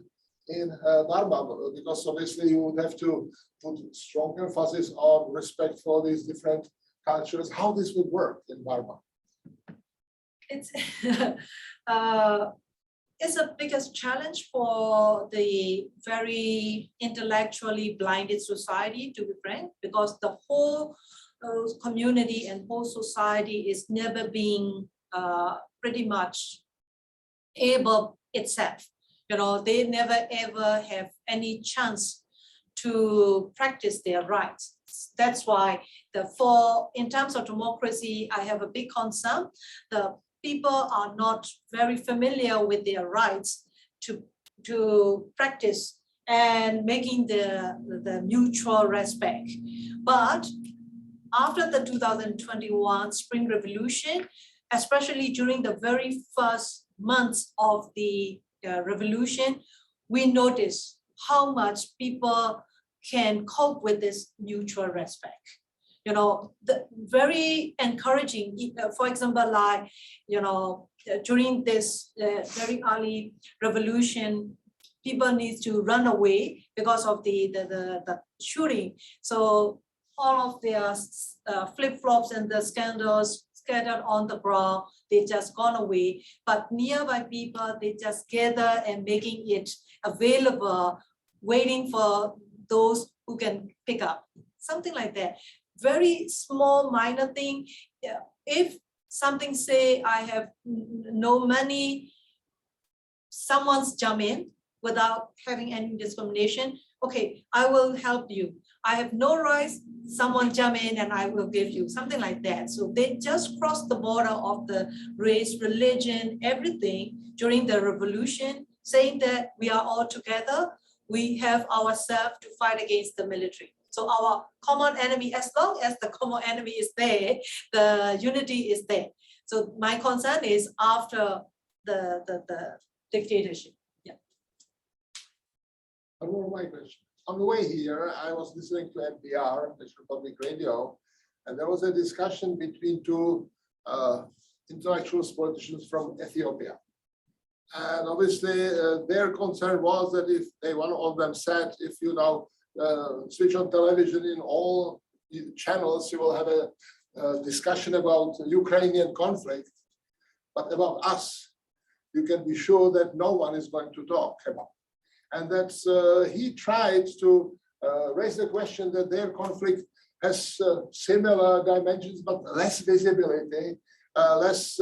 in Burma? Because obviously you would have to put strong emphasis on respect for these different cultures. How this would work in Burma? It's it's a biggest challenge for the very intellectually blinded society, to be frank, because the whole community and whole society is never being pretty much able itself. You know, they never ever have any chance to practice their rights. That's why in terms of democracy, I have a big concern. The people are not very familiar with their rights to practice and making the mutual respect. But after the 2021 Spring Revolution, especially during the very first months of the revolution, we notice how much people can cope with this mutual respect. You know, very encouraging, for example, like, you know, during this very early revolution, people need to run away because of the shooting. So all of their flip-flops and the scandals scattered on the ground, they just gone away. But nearby people, they just gather and making it available, waiting for those who can pick up, something like that. Very small, minor thing. If something say I have no money, someone's jump in without having any discrimination. Okay, I will help you. I have no rights, someone jump in and I will give you, something like that. So they just crossed the border of the race, religion, everything during the revolution, saying that we are all together. We have ourselves to fight against the military. So our common enemy, as long as the common enemy is there, the unity is there. So my concern is after the dictatorship. Yeah. One more my question. On the way here, I was listening to NPR, National Public Radio, and there was a discussion between two intellectuals, politicians from Ethiopia. And obviously, their concern was that if one of them said, if you now switch on television in all channels, you will have a discussion about the Ukrainian conflict, but about us, you can be sure that no one is going to talk about. And that's, he tried to raise the question that their conflict has similar dimensions, but less visibility, less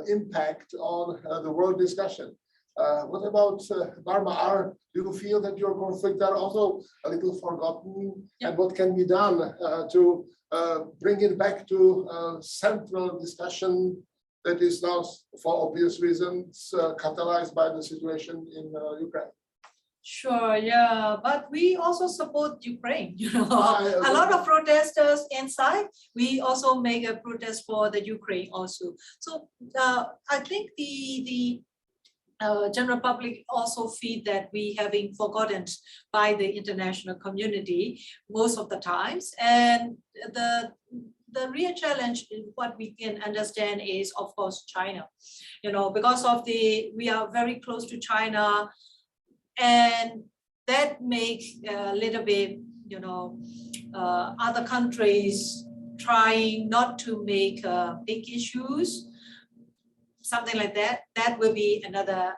impact on the world discussion. What about Burma? Do you feel that your conflicts are also a little forgotten? Yeah. And what can be done to bring it back to central discussion that is now, for obvious reasons, catalyzed by the situation in Ukraine? Sure, yeah, but we also support Ukraine. You know, a lot of protesters inside. We also make a protest for the Ukraine also. So I think the general public also feel that we having forgotten by the international community most of the times. And the real challenge, what we can understand is, of course, China. You know, because of we are very close to China. And that makes a little bit, you know, other countries trying not to make big issues, something like that. That will be another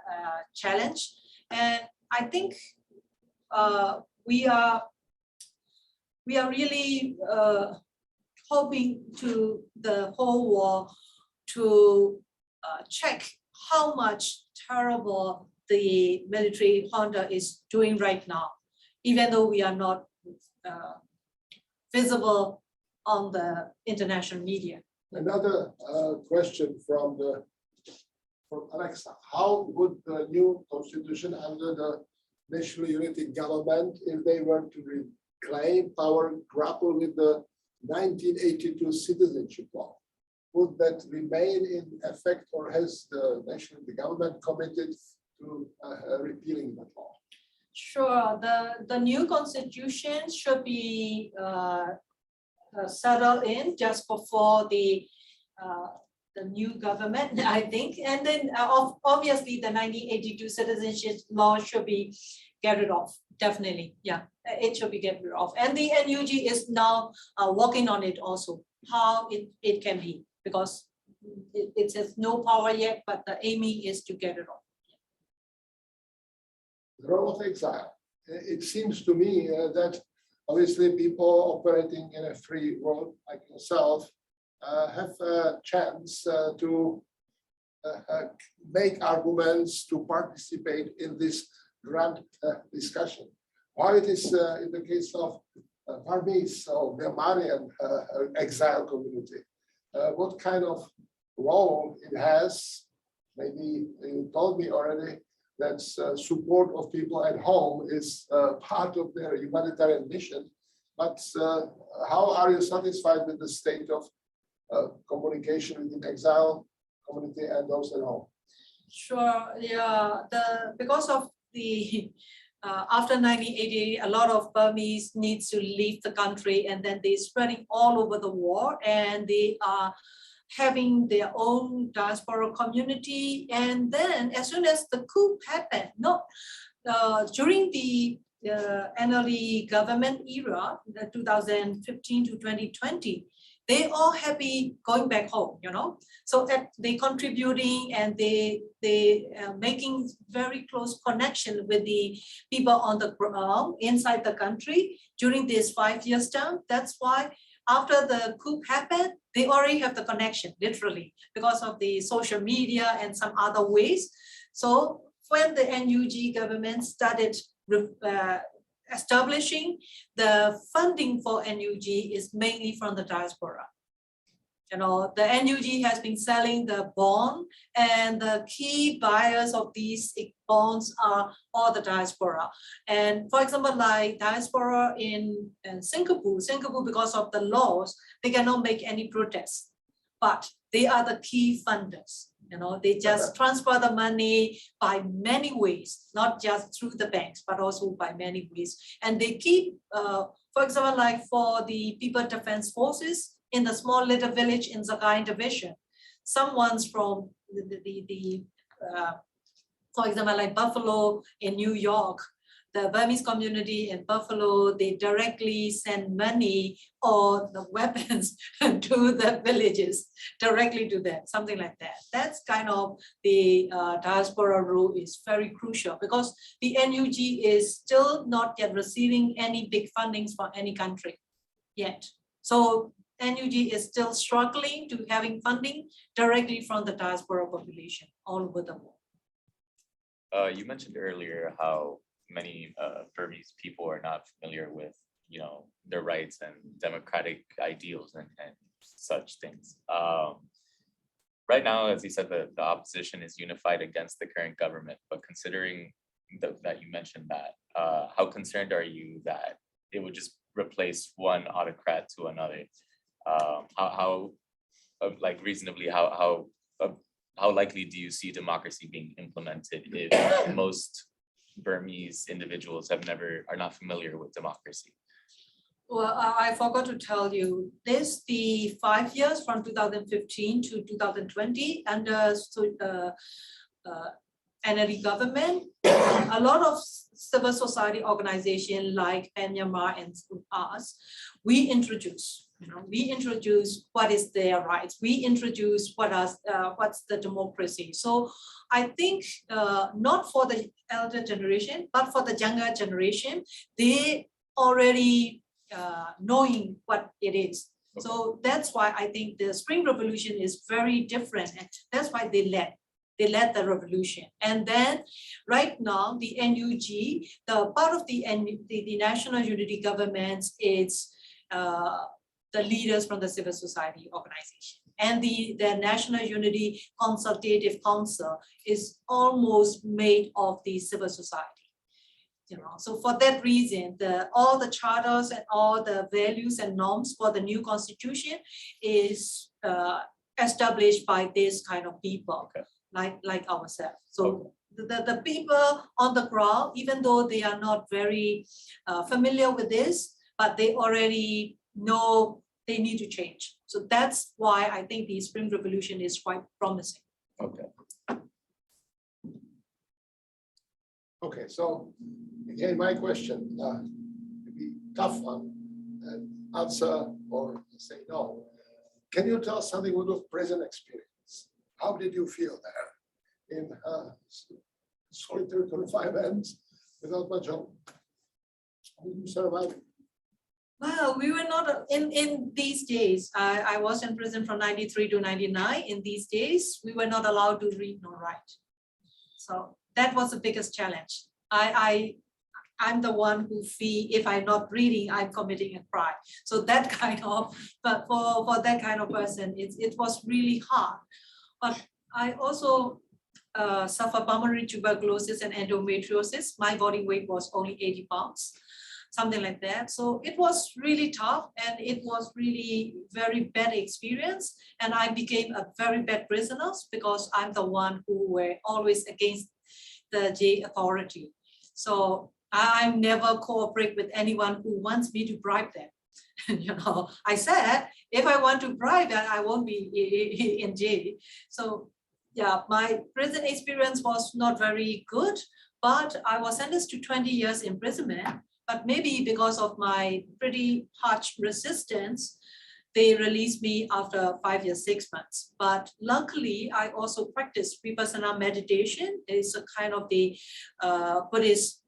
challenge. And I think we are really hoping to the whole world to check how much terrible the military junta is doing right now, even though we are not visible on the international media. Another question from Alexa. How would the new constitution under the National Unity Government, if they were to reclaim power, grapple with the 1982 citizenship law? Would that remain in effect, or has the National Unity Government committed to repealing that law? Sure, the new constitution should be settled in just before the new government, I think. And then obviously the 1982 citizenship law should be get rid of, definitely. Yeah, it should be get rid of. And the NUG is now working on it also, how it can be, because it has no power yet, but the aiming is to get it off. the role of exile. It seems to me that obviously people operating in a free world like yourself have a chance to make arguments, to participate in this grand discussion. While it is in the case of Burmese or Myanmarian exile community, what kind of role it has? Maybe you told me already that support of people at home is part of their humanitarian mission. But how are you satisfied with the state of communication within exile community and those at home? Sure, yeah, because of the after 1980, a lot of Burmese needs to leave the country, and then they're spreading all over the world, and they are having their own diaspora community. And then as soon as the coup happened, during the NLE government era, the 2015 to 2020, they all happy going back home, so that they contributing and they making very close connection with the people on the ground inside the country during this 5 years term. That's why after the coup happened, they already have the connection, literally, because of the social media and some other ways. So when the NUG government started establishing, the funding for NUG is mainly from the diaspora. The NUG has been selling the bond, and the key buyers of these bonds are all the diaspora. And for example, like diaspora in Singapore, because of the laws, they cannot make any protests, but they are the key funders. They just transfer the money by many ways, not just through the banks, but also by many ways. And they keep, for example, like for the People Defense Forces in the small little village in Zagain division, someone's from for example, like Buffalo in New York, the Burmese community in Buffalo, they directly send money or the weapons to the villages, directly to them, something like that. That's kind of the diaspora role is very crucial, because the NUG is still not yet receiving any big fundings from any country yet. So NUG is still struggling to having funding directly from the diaspora population all over the world. You mentioned earlier how many Burmese people are not familiar with, their rights and democratic ideals and such things. Right now, as you said, the opposition is unified against the current government, but considering that you mentioned that, how concerned are you that it would just replace one autocrat to another? How likely do you see democracy being implemented if most Burmese individuals are not familiar with democracy? Well, I forgot to tell you this: the 5 years from 2015 to 2020 under NLE government, a lot of civil society organizations like Myanmar and us, we introduce what is their rights. We introduce what's the democracy. So I think not for the elder generation, but for the younger generation, they already knowing what it is. Okay. So that's why I think the Spring Revolution is very different, and that's why they led the revolution. And then right now, the NUG, the part of the National Unity Government, is the leaders from the civil society organization. And the National Unity Consultative Council is almost made of the civil society. So for that reason, all the charters and all the values and norms for the new constitution is established by this kind of people. Okay. Like ourselves. So the people on the ground, even though they are not very familiar with this, but they already know they need to change. So that's why I think the Spring Revolution is quite promising. Okay, so again, my question, maybe tough one, answer or say no. Can you tell us something out of present experience? How did you feel there in solitary confinement without much help. How did you survive? Well, we were not in these days. I was in prison from 93 to 99. In these days, we were not allowed to read nor write. So that was the biggest challenge. I'm the one who feel if I'm not reading, I'm committing a crime. So that kind of, but for that kind of person, it was really hard. But I also suffer pulmonary tuberculosis and endometriosis. My body weight was only 80 pounds, something like that. So it was really tough and it was really very bad experience. And I became a very bad prisoner because I'm the one who were always against the jail authority. So I never cooperate with anyone who wants me to bribe them. You know, I said, if I want to bribe them, I won't be in jail. So yeah, my prison experience was not very good, but I was sentenced to 20 years imprisonment. But maybe because of my pretty harsh resistance, they released me after 5 years, 6 months. But luckily, I also practiced vipassana meditation. It's a kind of the Buddhist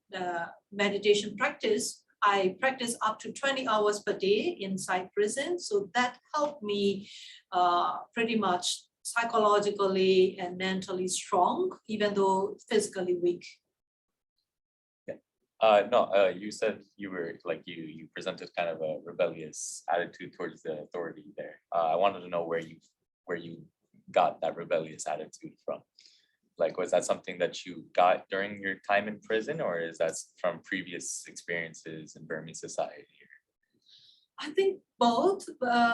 meditation practice. I practice up to 20 hours per day inside prison. So that helped me pretty much psychologically and mentally strong, even though physically weak. You said you were like you presented kind of a rebellious attitude towards the authority there. I wanted to know where you got that rebellious attitude from. Like, was that something that you got during your time in prison, or is that from previous experiences in Burmese society? I think both,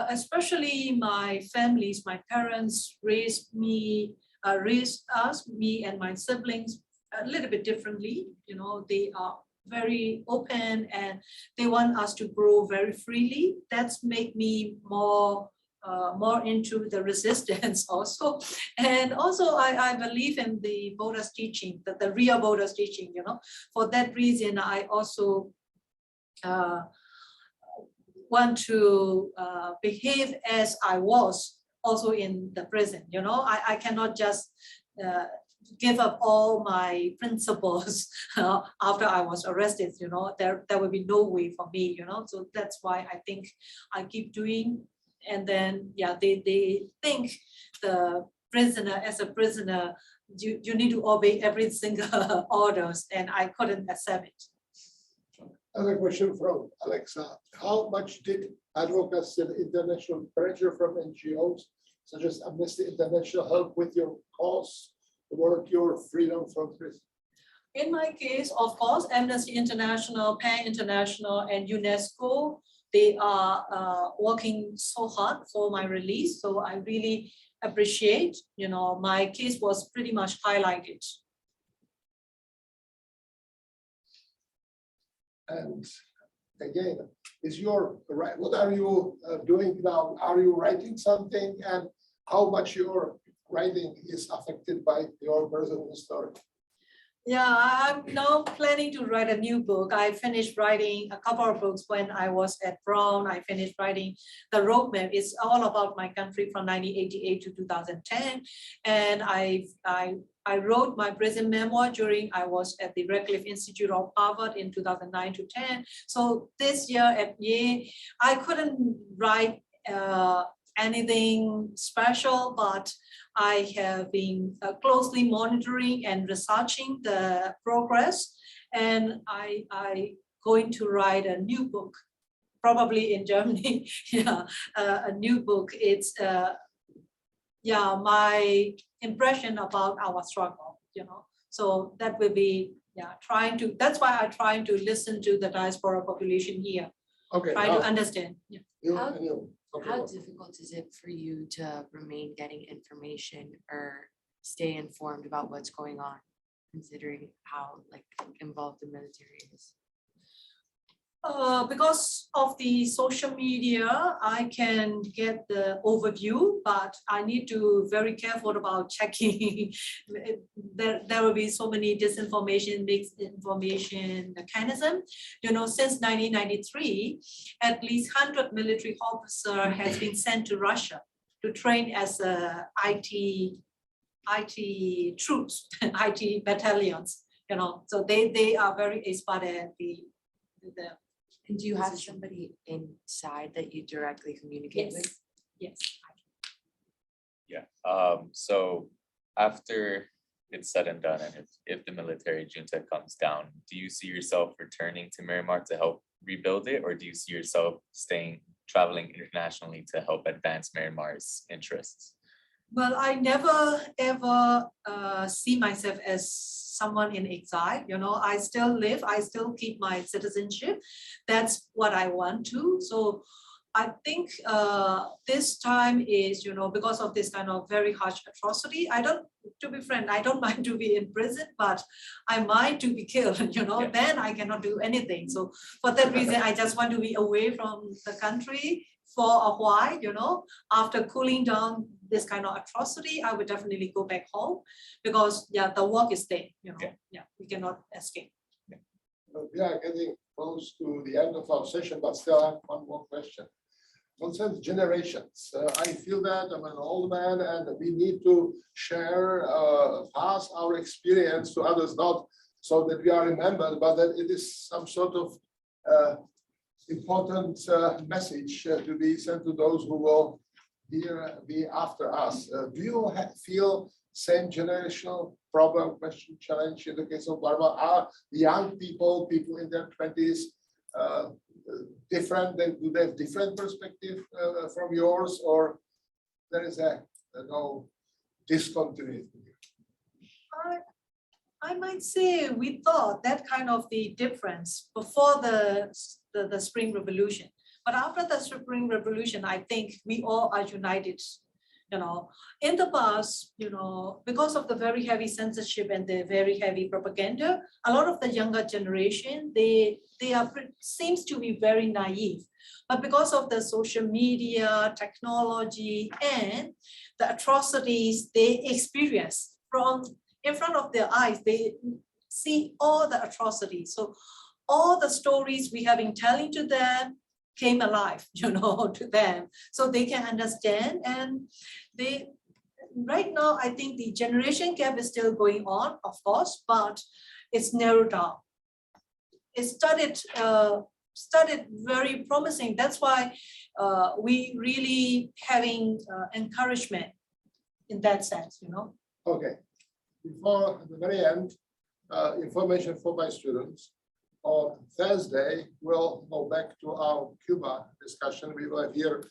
especially my families, my parents raised us, me and my siblings, a little bit differently. You know, they are very open and they want us to grow very freely. That's made me more into the resistance also. And also I believe in the Buddha's teaching, that the real Buddha's teaching, you know. For that reason, I also want to behave as I was also in the prison, you know. I cannot just give up all my principles after I was arrested, you know. There will be no way for me, you know. So that's why I think I keep doing. And then, yeah, they think the prisoner, as a prisoner, you need to obey every single orders, and I couldn't accept it. Another question from Alexa. How much did advocacy and international pressure from NGOs such as Amnesty International help with your cause to work your freedom from prison? In my case, of course, Amnesty International, PAN International, and UNESCO, they are working so hard for my release. So I really appreciate, you know, my case was pretty much highlighted. And again, what are you doing now? Are you writing something, and how much your writing is affected by your personal story? Yeah, I'm now planning to write a new book. I finished writing a couple of books when I was at Brown. I finished writing The Roadmap. It's all about my country from 1988 to 2010. And I wrote my prison memoir during I was at the Radcliffe Institute of Harvard in 2009 to 10. So this year at Yale, I couldn't write anything special, but I have been closely monitoring and researching the progress, and I going to write a new book, probably in Germany. Yeah, a new book. It's yeah, my impression about our struggle, you know. So that will be, yeah, trying to. That's why I'm trying to listen to the diaspora population here. Okay. Try to understand. Yeah. How difficult is it for you to remain getting information or stay informed about what's going on, considering how like involved the military is? Because of the social media, I can get the overview, but I need to be very careful about checking. There will be so many disinformation, mixed information mechanism. You know, since 1993, at least 100 military officers has been sent to Russia to train as IT troops, IT battalions. So they are very expert at the And do you have somebody inside that you directly communicate with? yes. Yeah, so after it's said and done, and if the military junta comes down, do you see yourself returning to Myanmar to help rebuild it, or do you see yourself traveling internationally to help advance Myanmar's interests? Well, I never ever see myself as someone in exile. I still live, I still keep my citizenship. That's what I want to. So I think this time is, because of this kind of very harsh atrocity, to be frank, I don't mind to be in prison, but I mind to be killed, Yeah. Then I cannot do anything. So for that reason, I just want to be away from the country for a while, after cooling down this kind of atrocity, I would definitely go back home because the work is there, we cannot escape. We are getting close to the end of our session, but still have one more question. Concerns generations. I feel that I'm an old man and we need to share, pass our experience to others, not so that we are remembered, but that it is some sort of important message to be sent to those who will be after us. Do you feel same generational problem, question, challenge in the case of Burma? Are young people in their 20s, different? Do they have different perspective from yours, or there is no discontinuity? I might say we thought that kind of the difference before the Spring Revolution. But after the Spring Revolution, I think we all are united. In the past, because of the very heavy censorship and the very heavy propaganda, a lot of the younger generation, they seems to be very naive. But because of the social media, technology, and the atrocities they experience from in front of their eyes, they see all the atrocities. So all the stories we have been telling to them came alive, to them, so they can understand. And right now, I think the generation gap is still going on, of course, but it's narrowed down. It started very promising. That's why we really having encouragement in that sense, Okay. Before the very end, information for my students. On Thursday, we'll go back to our Cuba discussion. We will have here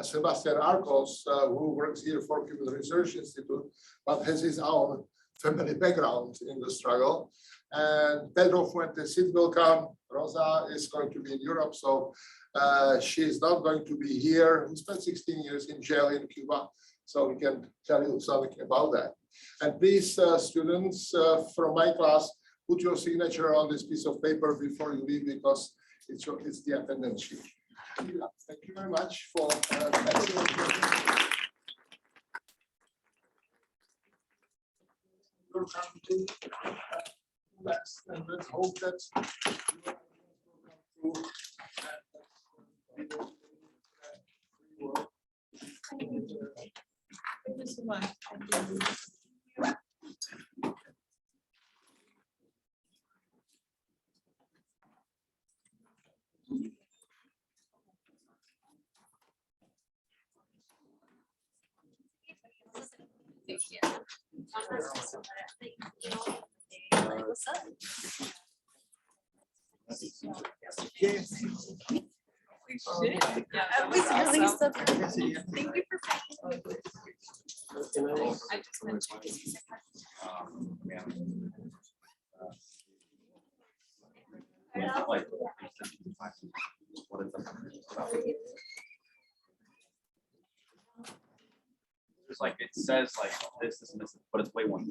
Sebastian Arcos, who works here for Cuban Research Institute, but has his own family background in the struggle. And Pedro Fuentes will come. Rosa is going to be in Europe, so she's not going to be here. He spent 16 years in jail in Cuba, so we can tell you something about that. And please, students from my class, put your signature on this piece of paper before you leave, because it's the attendance sheet. Thank you very much for your country. And let's hope that Thank you so much. Thank you. What's up? Yeah, We released the. Thank you for I just mentioned. It's like, it says like this and this, but it's way one.